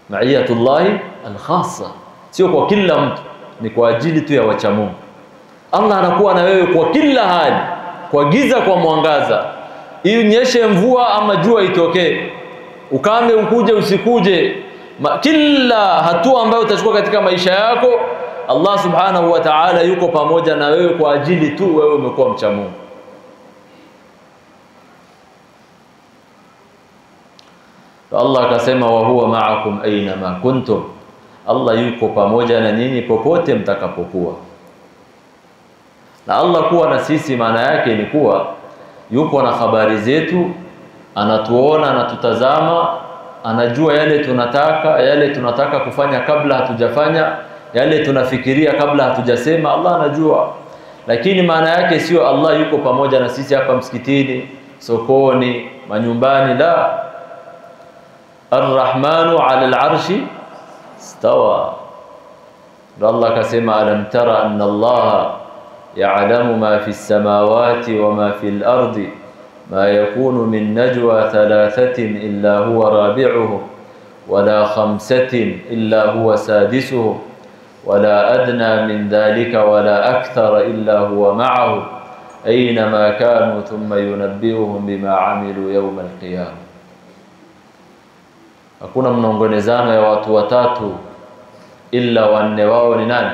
Ma'iyatullahi al-khassa, sio kwa kila mtu, ni kwa ajili tu ya wacha Mungu. Allah anakuwa na wewe kwa kila hali, kwa giza, kwa mwangaza, inyeshe mvua ama jua itokee, ukame ukuje usikuje, kila hatua ambayo utachukua katika maisha yako, Allah subhanahu wa ta'ala yuko pamoja na wewe kwa ajili tu wewe umekuwa mcha Mungu. Allah akasema wa huwa ma'akum aina ma kuntum, Allah yuko pamoja na nyinyi popote mtakapokuwa. Na Allah kuwa na sisi maana yake ni kuwa yuko na habari zetu, anatuona, anatutazama, anajua yale tunataka kufanya kabla hatujafanya, yale tunafikiria kabla hatujasema, Allah anajua. Lakini maana yake sio Allah yuko pamoja na sisi hapa msikitini, sokoni, manyumbani, la. Ar-Rahmanu 'ala al-'arshi istawa. Allah akasema alam tara anna Allah ya'lamu ma fi as-samawati wa ma fi al-ardi ma yakunu min najwa thalathatin illa huwa rabi'uhum wala khamsatin illa huwa sadisuhum wala adna min dhalika wala akthara illa huwa ma'ahum aynama kanu thumma yunabbi'uhum bima 'amilu yawm al-qiyamah. Hakuna mnongonezano ya watu watatu illa wanne wao ni nani?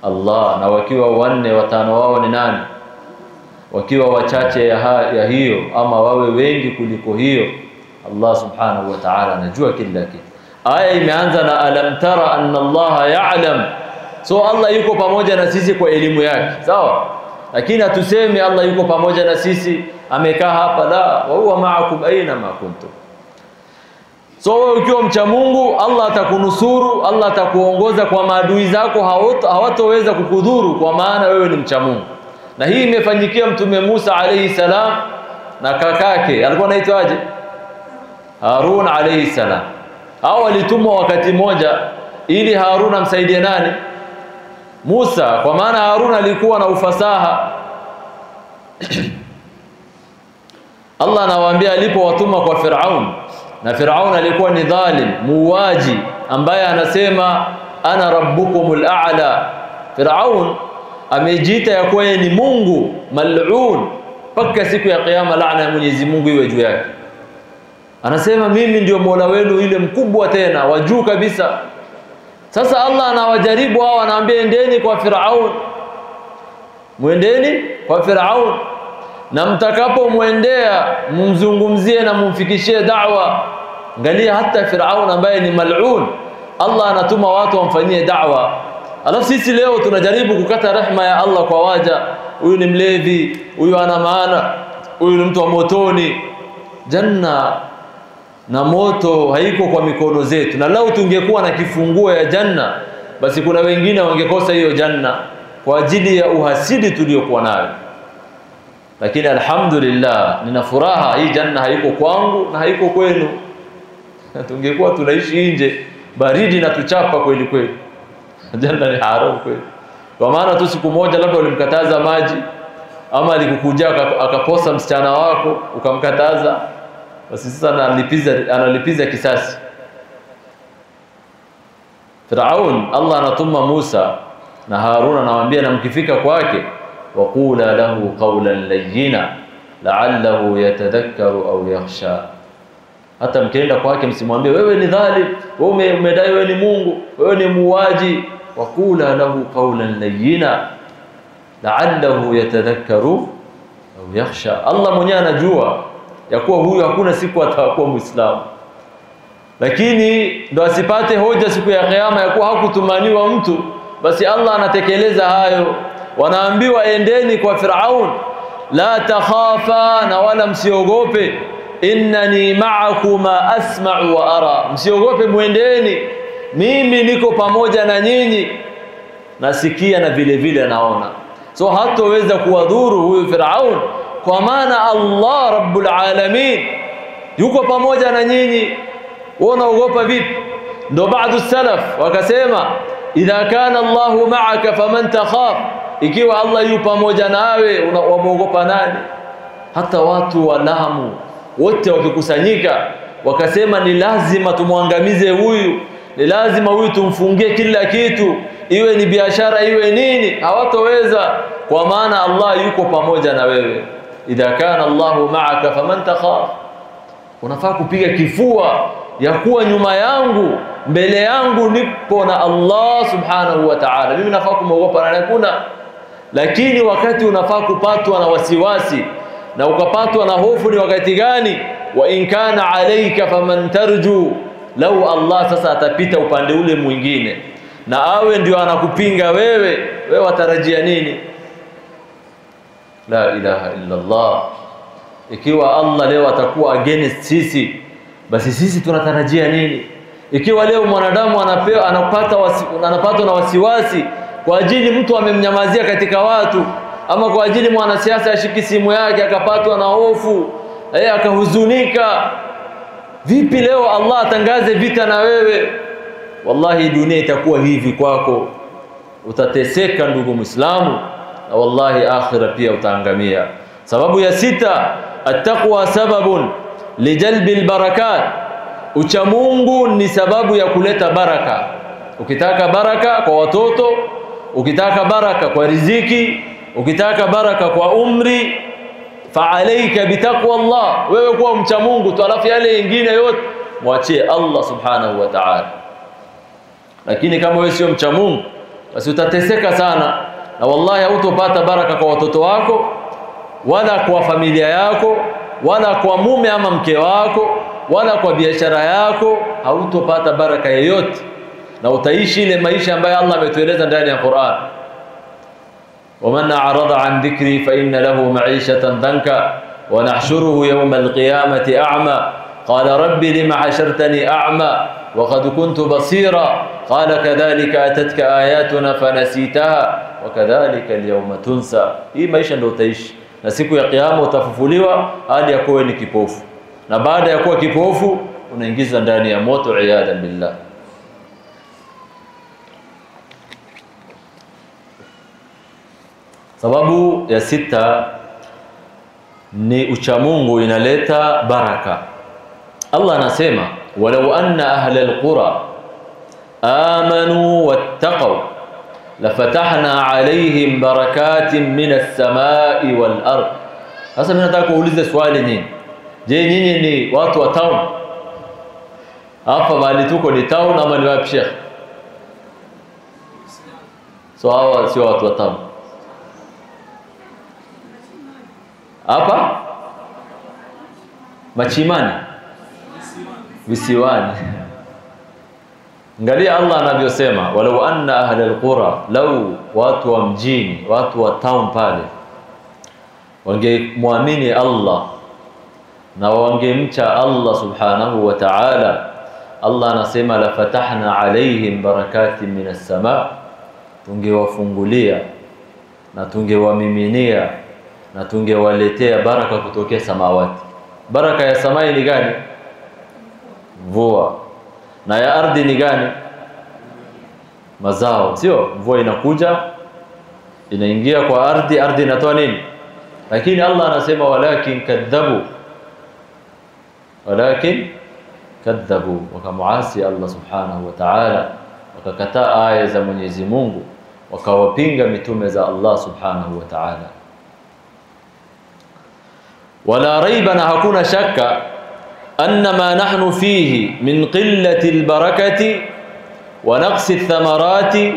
Allah. Na wakiwa wanne watano wao ni nani? Wakiwa wachache ya hiyo ama wawe wengi kuliko hiyo, Allah subhanahu wa ta'ala anajua kila kitu. Aya imeanza na alam tara anna Allah ya'lam, so Allah yuko pamoja na sisi kwa elimu yake, sawa? Lakini hatusemi Allah yuko pamoja na sisi amekaa hapa, la, wa huwa ma'akum aina ma kuntum. So ukiwa mcha Mungu, Allah atakunusuru, Allah atakuongoza, kwa maadui zako hawatoweza kukudhuru, kwa maana wewe ni mcha Mungu. Na hii imefanyikia Mtume Musa alayhi salam na kakake, alikuwa anaitwa aje? Harun alayhi salam. Hao walitumwa wakati moja ili Harun amsaidie nani? Musa, kwa maana Harun alikuwa na ufasaha. Allah anawaambia alipowatuma kwa Firaun, na Firaun alikuwa ni dhalim, muuaji, ambaye anasema ana rabbukumul a'la. Firaun amejiita ya kuwa ni Mungu mal'un, mpaka siku ya kiyama laana ya Mwenyezi Mungu iwe juu yake. Anasema mimi ndio Mola wenu ile mkubwa tena wa juu kabisa. Sasa Allah anawajaribu hao, anaambia endeni kwa Firaun, muendeni kwa Firaun, na mtakapomwendea mumzungumzie na mumfikishie da'wa, Angalia hata Firaun ambaye ni mal'un, Allah anatuma watu wamfanyie da'wa. Alafu sisi leo tunajaribu kukata rehema ya Allah kwa waja. Huyu ni mlevi, huyu ana maana, huyu ni mtu wa motoni. Janna na moto haiko kwa mikono zetu. Na lau tungekuwa na kifunguo ya janna, basi kuna wengine wangekosa hiyo janna kwa ajili ya uhasidi tuliokuwa nayo. Lakini alhamdulillah, nina furaha hii janna haiko kwangu na haiko kwenu. Tungekuwa tunaishi nje baridi na tuchapa kweli kweli. Janna ni haram kweli. Kwa maana tu siku moja labda ulimkataza maji, ama alikukujia akaposa msichana wako ukamkataza, basi sasa analipiza kisasi. Firaun, Allah anatuma Musa na Harun, anawaambia na mkifika kwake, waqula lahu qawlan layyina la'allahu yatadhakkaru aw yakhsha. Hata mkienda kwake msimwambie wewe ni dhalim, wewe umedai wewe ni Mungu, wewe ni muuaji. Waqula lahu qawlan layyina la'allahu yatadhakkaru aw yakhsha. Allah mwenyewe anajua ya kuwa huyu hakuna siku atakuwa Muislamu, lakini ndo asipate hoja siku ya kiyama ya kuwa hakutumaniwa mtu, basi Allah anatekeleza hayo. Wanaambiwa endeni kwa Firaun, la takhafa, na wala msiogope, innani ma'akuma asma'u wa ara. Msiogope, muendeni, mimi niko pamoja na nyinyi, nasikia na vile vile naona. So hatoweza kuwadhuru huyu Firaun, kwa maana Allah Rabbul Alamin yuko pamoja na nyinyi. Unaogopa vipi? Ndo baadhi salaf wakasema, idha kana Allahu ma'aka faman takhaf, ikiwa Allah yu pamoja nawe unaogopa nani? Hata watu wa Lamu wote wakikusanyika wakasema ni lazima tumwangamize huyu, ni lazima huyu tumfungie kila kitu, iwe ni biashara iwe nini, hawatoweza, kwa maana Allah yuko pamoja na wewe. Idha kana Allahu ma'aka faman takhaf. Unafaa kupiga kifua ya kuwa nyuma yangu, mbele yangu nipo na Allah subhanahu wa ta'ala, mimi nafaa kumwogopa na hakuna. Lakini wakati unafaa kupatwa na wasiwasi na ukapatwa na hofu ni wakati gani? Wa in kana alayka faman tarju. Lau Allah sasa atapita upande ule mwingine na awe ndio anakupinga wewe watarajia nini? La ilaha illa Allah. Ikiwa Allah leo atakuwa against sisi, basi sisi tunatarajia nini? Ikiwa leo mwanadamu anapatwa na wasiwasi kwa ajili mtu amemnyamazia katika watu, ama kwa ajili mwanasiasa ashiki simu yake akapatwa na hofu, akahuzunika, vipi leo Allah atangaze vita na wewe? Wallahi dunia itakuwa hivi kwako, utateseka ndugu Muislamu, na wallahi akhira pia utaangamia. Sababu ya 6, at-taqwa sababun lijalbi al-barakat. Ucha Mungu ni sababu ya kuleta baraka. Ukitaka baraka kwa watoto, ukitaka baraka kwa riziki, ukitaka baraka kwa umri, fa'alayka bitaqwa Allah. Wewe kuwa mcha Mungu tu, alafu yale mengine yote mwachie Allah subhanahu wa ta'ala. Lakini kama wewe sio mcha Mungu, basi utateseka sana, na wallahi hutopata baraka kwa watoto wako, wala kwa familia yako, wala kwa mume ama mke wako, wala kwa biashara yako. Hautopata baraka yoyote, na utaishi ile maisha ambayo Allah ametueleza ndani ya Qur'an. ومن أعرض عن ذكري فإن له معيشة ضنكا ونحشره يوم القيامة أعمى قال رب لما حشرتني أعمى وقد كنت بصيرا قال كذلك أتتك آياتنا فنسيتها وكذلك اليوم تنسى. hii maisha ndio utaishi, na siku ya kiyama utafufuliwa hadi ya kuwa ni kipofu, na baada ya kuwa kipofu unaingizwa ndani ya moto, iyadha billah. Sababu ya 6 ni uchamungu inaleta baraka. Allah anasema, walau anna ahla alqura amanu wattaqaw lafatahna alayhim barakatin minas samai wal ard. Sasa mimi nataka kuuliza swali nini? Je, nyinyi ni watu wa town? Hapa bali tuko ni town ama ni wapi Sheikh? So hawa sio watu wa town. Hapa Machimani. visiwani. Angalia Allah anavyosema, walau anna ahla alqura, lau watu wa mjini, watu wa town pale wangemwamini Allah na wangemcha Allah subhanahu wa ta'ala, Allah anasema la fatahna alaihim barakatin minas sama, tungewafungulia na tungewamiminia na tungewaletea baraka kutokea samawati. Baraka ya samai ni gani? Mvua. Na ya ardhi ni gani? Mazao. Sio mvua inakuja inaingia kwa ardhi, ardhi inatoa nini? Lakini Allah anasema walakin kadhabu, wakamuasi Allah subhanahu wa ta'ala, wakakataa aya za Mwenyezi Mungu, wakawapinga mitume za Allah subhanahu wa ta'ala. Wala raiba, na hakuna shaka, anna ma nahnu fihi min qillati albarakati wa naqsi athamarati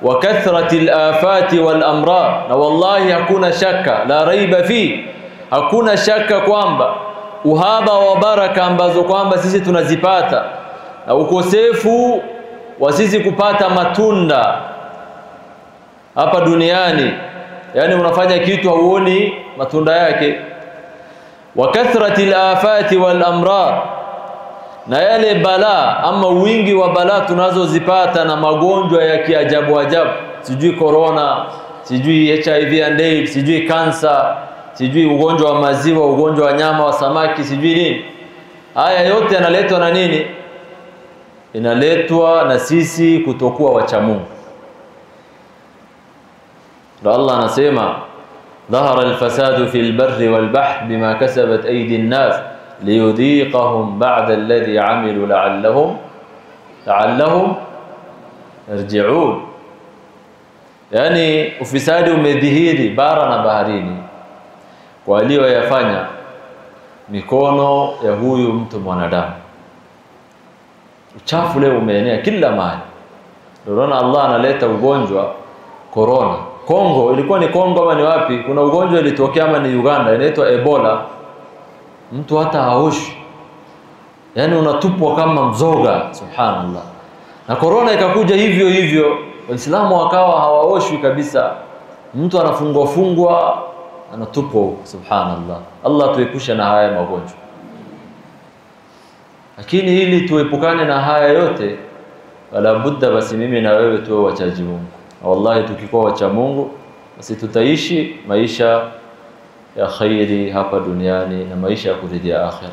wa kathrati alafati wal amrad. Na wallahi hakuna shaka, la raiba fi, hakuna shaka kwamba uhaba wa baraka ambazo kwamba sisi tunazipata na ukosefu wa sisi kupata matunda hapa duniani, yani unafanya kitu hauoni matunda yake, wa kathrati alafati wal amrad, na yale balaa ama wingi wa balaa tunazozipata na magonjwa ya kiajabu ajabu, sijui corona, sijui HIV and AIDS, sijui kansa, sijui ugonjwa wa maziwa, ugonjwa wa nyama wa samaki, sijui nini. Haya yote yanaletwa na nini? Inaletwa na sisi kutokuwa wacha Mungu. Ndio Allah anasema dhahara alfasadu fil barri wal bahr bima kasabat aydi an-nas liyudhiqahum ba'da alladhi 'amilu la'allahum yarji'un. Yani ufisadi umedhihiri bara na baharini kwa aliyoyafanya mikono ya huyu mtu mwanadamu. Uchafu leo umeenea kila mahali. Ndio Allah analeta ugonjwa corona. Kongo, ilikuwa ni Kongo ama ni wapi? Kuna ugonjwa ilitokea ama ni Uganda, inaitwa Ebola. Mtu hata haoshi, yani unatupwa kama mzoga, subhanallah. Na corona ikakuja hivyo hivyo, Waislamu wakawa hawaoshwi kabisa, mtu anafungwa anatupwa, subhanallah. Allah tuepushe na haya magonjwa. Lakini ili tuepukane na haya yote, wala budda basi mimi na wewe tuwe wachaji Mungu. Wallahi tukikuwa wacha Mungu basi tutaishi maisha ya khairi hapa duniani na maisha ya kuridhia akhira.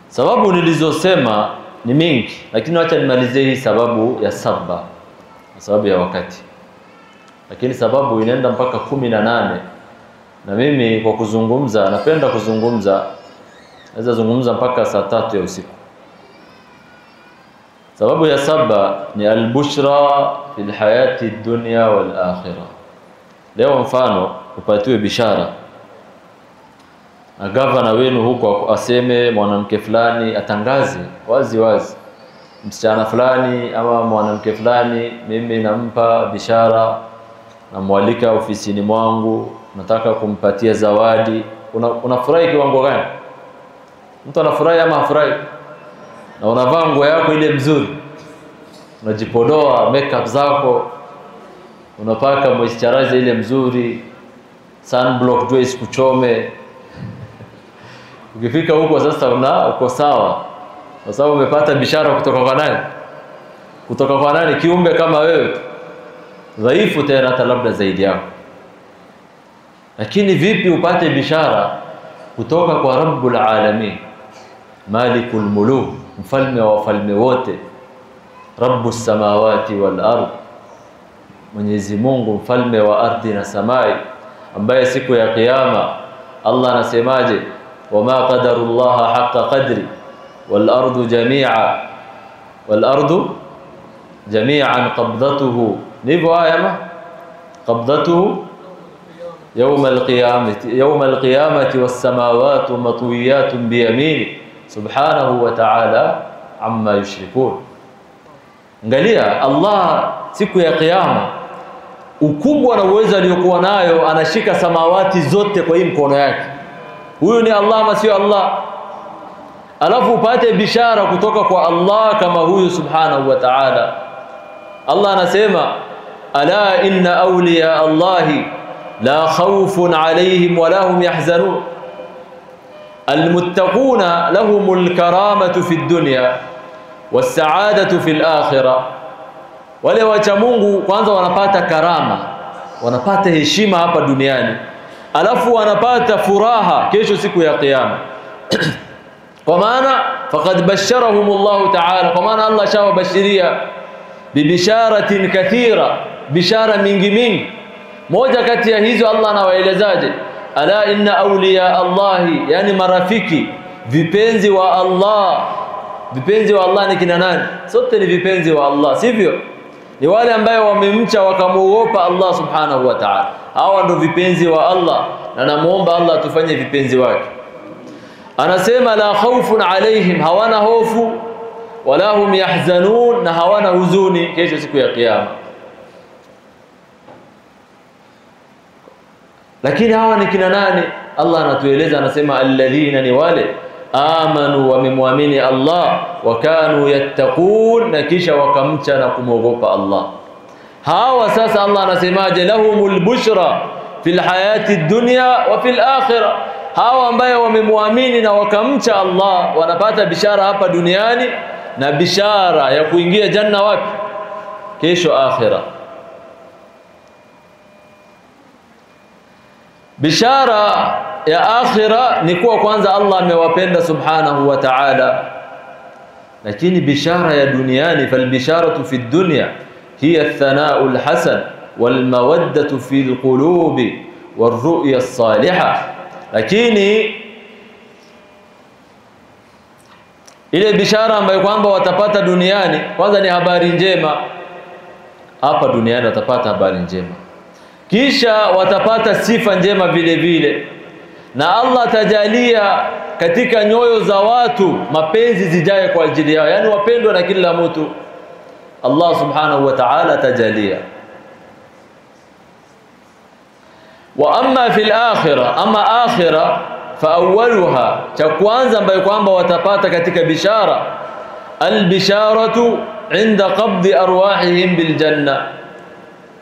Sababu nilizosema ni mingi, lakini acha nimalizie hii sababu ya saba, sababu ya wakati. Lakini sababu inaenda mpaka 18, na mimi kwa kuzungumza, napenda kuzungumza, naweza zungumza mpaka saa 3 ya usiku. Sababu ya saba ni albushra fil hayati dunya wal akhirah. Leo mfano upatiwe bishara na gavana wenu huko aseme mwanamke fulani, atangaze wazi wazi msichana fulani ama mwanamke fulani, mimi nampa bishara na mwalika ofisini mwangu, nataka kumpatia zawadi. Unafurahi kiwango gani? Mtu anafurahi ama hafurahi? Na unavaa nguo yako ile mzuri, unajipodoa makeup zako, unapaka moisturizer ile mzuri, sunblock jua isikuchome. Ukifika huko sasa uko sawa, kwa sababu umepata bishara kutoka kwa nani? Kutoka kwa nani? Kiumbe kama wewe, dhaifu tena hata labda zaidi yako. Lakini vipi upate bishara kutoka kwa Rabbul Alamin, Malikul Muluk, mfalme wa wafalme wote, Rabbus Samawati wal Ard, Mwenyezi Mungu mfalme wa ardhi na samai, ambaye siku ya kiyama Allah anasemaje? Wama qadarullaha haqqa qadri wal ardu jami'an qabdatuhu, ndivyo aya qabdatuhu يوم القيامة والسماوات مطويات بيمينه سبحانه وتعالى عما يشركون. Angalia Allah siku ya kiyama, ukubwa na uwezo aliokuwa nayo, anashika samawati zote kwa hii mkono yake. Huyu ni Allah ama sio Allah? alafu upate bishara kutoka kwa Allah kama huyu subhanahu wa ta'ala. Allah anasema ala inna awliya Allahi la khawfun alayhim wa lahum yahzanun almuttaquna lahumul karamatu fid dunya was sa'adatu fil akhirah. Wale wacha Mungu kwanza wanapata karama, wanapata heshima hapa duniani, alafu wanapata furaha kesho siku ya kiyama. Kwa maana faqad basharahumullahu ta'ala, kwa maana Allah shawabashiria bibisharatin kathira, bishara mingi mingi. Moja kati ya hizo Allah anawaelezaje? Ala inna awliya Allahi, yani marafiki, vipenzi wa Allah. Vipenzi wa Allah ni kina nani? Sote ni vipenzi wa Allah, sivyo? Ni wale ambao wamemcha wakamuogopa Allah subhanahu wa ta'ala. Hawa ndio vipenzi wa Allah, na namuomba Allah tufanye vipenzi wake. Anasema la khawfun alaihim, hawana hofu, wala hum yahzanun, na hawana huzuni kesho siku ya kiyama. Lakini hawa ni kina nani? Allah anatueleza, anasema alladhina, ni wale amanu, wamemwamini Allah, wakanu yattaqun, na kisha wakamcha na kumwogopa Allah. Hawa sasa Allah anasemaje? Lahumul bushra fil hayati dunya wa fil akhirah. Hawa ambao wamemwamini na wakamcha Allah wanapata bishara hapa duniani na bishara ya kuingia janna wapi? Kesho akhirah. Bishara ya akhirah ni kuwa kwanza Allah amewapenda subhanahu wa ta'ala. Lakini bishara ya duniani, fal bisharatu fi dunya hiya athana'ul hasan wal mawaddatu fil qulubi war ru'ya as-salihah. Lakini ile bishara ambayo kwamba watapata duniani kwanza ni habari njema. Hapa duniani watapata habari njema, kisha watapata sifa njema vile vile, na Allah tajalia katika nyoyo za watu mapenzi zijaye kwa ajili yao, yani wapendwa na kila mtu. Allah subhanahu wa ta'ala tajalia. Wa amma fil akhirah, ama akhirah fa awwaluha, cha kwanza ambayo kwamba watapata katika bishara, albisharatu inda qabdi arwahihim bil janna.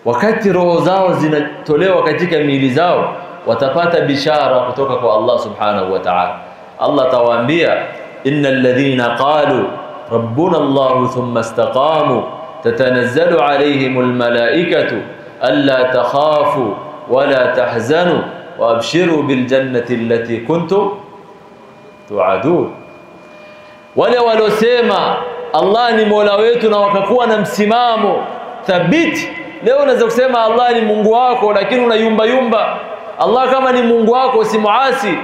Wakati roho zao zinatolewa katika miili zao watapata bishara kutoka kwa Allah subhanahu wa ta'ala. Allah tawaambia innal ladhina qalu rabbuna Allah thumma istaqamu tatanazzalu alayhimul malaikatu alla takhafu wala tahzanu wabshiru bil jannati allati kuntum tu'adun. Wale walosema Allah ni Mola wetu na wakakuwa na msimamo thabiti. Leo unaweza kusema Allah ni Mungu wako lakini unayumba yumba. Allah kama ni Mungu wako usimuasi.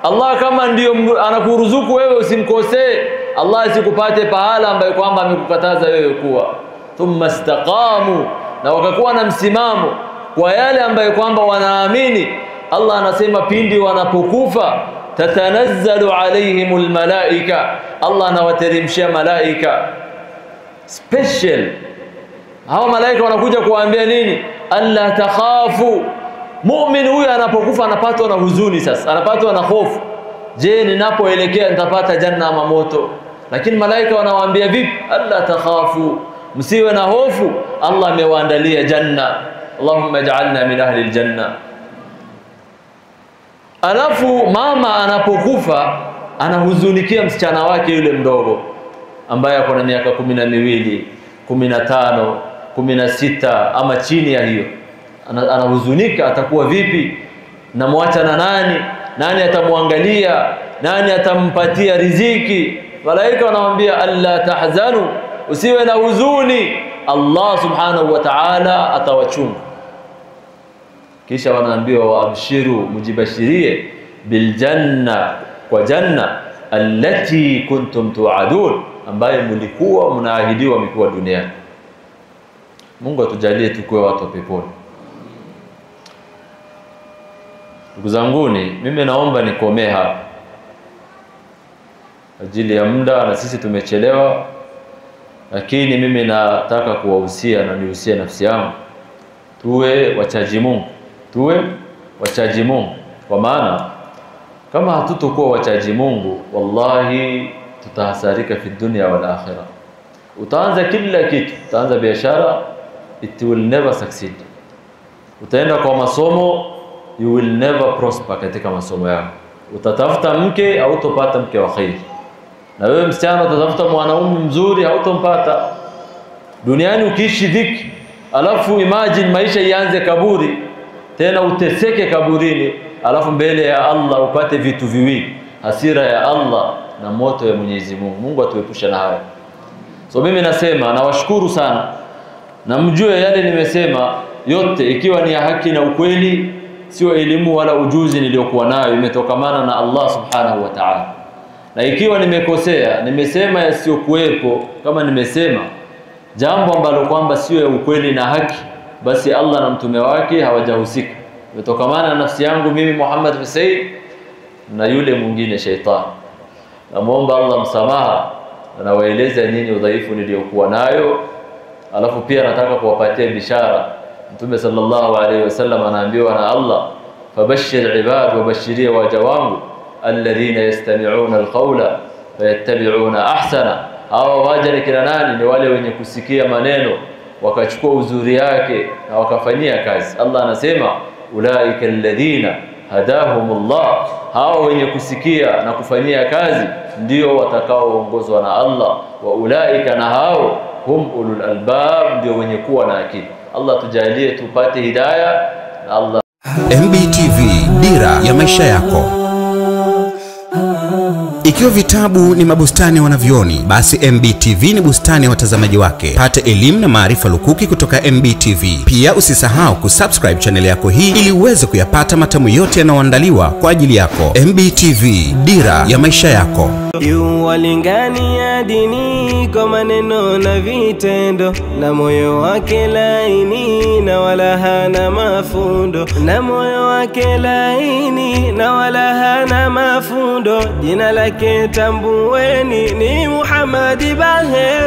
Allah kama ndio anakuruzuku wewe usimkosee. Allah asikupate pahala ambayo kwamba amekukataza wewe kuwa. Thumma istaqamu, na wakakuwa na msimamo kwa yale ambayo kwamba wanaamini. Allah anasema pindi wanapokufa tatanazzalu alaihimul malaika, Allah anawateremshia malaika special. Hawa malaika wanakuja kuwaambia nini? Alla takhafu. Muumini huyu anapokufa anapatwa na huzuni, sasa anapatwa na hofu. Je, ninapoelekea nitapata janna ama moto? Lakini malaika wanawaambia vipi? Alla takhafu, msiwe na hofu, Allah amewaandalia janna. Allahumma ij'alna min ahli aljanna. Alafu mama anapokufa anahuzunikia msichana wake yule mdogo ambaye ako na miaka 12, 15, 16 ama chini ya hiyo. Anahuzunika, atakuwa vipi? Namwacha na nani? Nani atamwangalia? Nani atampatia riziki? Malaika wanamwambia alla tahzanu, usiwe na huzuni, Allah subhanahu wa ta'ala atawachunga. Kisha wanaambiwa waabshiru, mujibashirie bil janna, kwa janna allati kuntum tu'adun, ambaye mlikuwa mnaahidiwa mkiwa duniani. Mungu atujalie tukue watu wa peponi. Ndugu zanguni, mimi naomba nikomee hapa ajili ya muda, na sisi tumechelewa. Lakini mimi nataka kuwahusia na nihusie nafsi yangu, tuwe wachaji Mungu, tuwe wachaji Mungu. Kwa maana Kama hatutokuwa wachaji Mungu, wallahi tutahasarika fi dunya wal akhirah. Utaanza kila kitu, utaanza biashara, it will never succeed. Utaenda kwa masomo, you will never prosper katika masomo yako. Utatafuta mke au utopata mke wa khair. Na wewe msichana utatafuta mwanaume mzuri au utompata. Duniani ukiishi dhiki, alafu imagine maisha ianze kaburi, tena uteseke kaburini, alafu mbele ya Allah upate vitu viwili, hasira ya Allah na moto ya Mwenyezi Mungu. Mungu atuepushe na haya. So mimi nasema nawashukuru sana, na mjue yale nimesema yote ikiwa ni ya haki na ukweli, sio elimu wala ujuzi niliokuwa nayo, imetokamana na Allah subhanahu wa ta'ala. Na ikiwa nimekosea, nimesema yasiyokuwepo, kama nimesema jambo ambalo kwamba sio ya ukweli na haki, basi Allah na mtume wake hawajahusika. Imetokamana na nafsi yangu mimi Muhammad Hussein na yule mwingine shaitan. Namuomba Allah msamaha, na waeleza nini udhaifu niliokuwa nayo. Alafu pia nataka kuwapatia bishara. Mtume sallallahu alayhi wasallam anaambiwa na Allah, fabashshir ibad, wabashiria waja wangu alladhina yastami'una alqawla fayattabi'una ahsana. Hawa waja ni kina nani? Ni wale wenye kusikia maneno wakachukua uzuri yake na wakafanyia kazi. Allah anasema ulaika alladhina hadahumullah, hawa wenye kusikia na kufanyia kazi ndio watakaoongozwa na Allah. Wa ulaika, na hao hum ulul albab, ndio wenye kuwa na akili. Allah tujalie tupate hidayah na Allah. MBTV, dira ya maisha yako. Ikiwa vitabu ni mabustani ya wanavyoni, basi MBTV ni bustani ya watazamaji wake. Pata elimu na maarifa lukuki kutoka MBTV. Pia usisahau kusubscribe channel yako hii ili uweze kuyapata matamu yote yanayoandaliwa kwa ajili yako. MBTV, dira ya maisha yako. Yuwalingania dini kwa maneno na vitendo, na moyo wake laini na wala hana mafundo, na moyo wake laini na wala hana mafundo. Jina lake tambueni ni Muhammad Baher.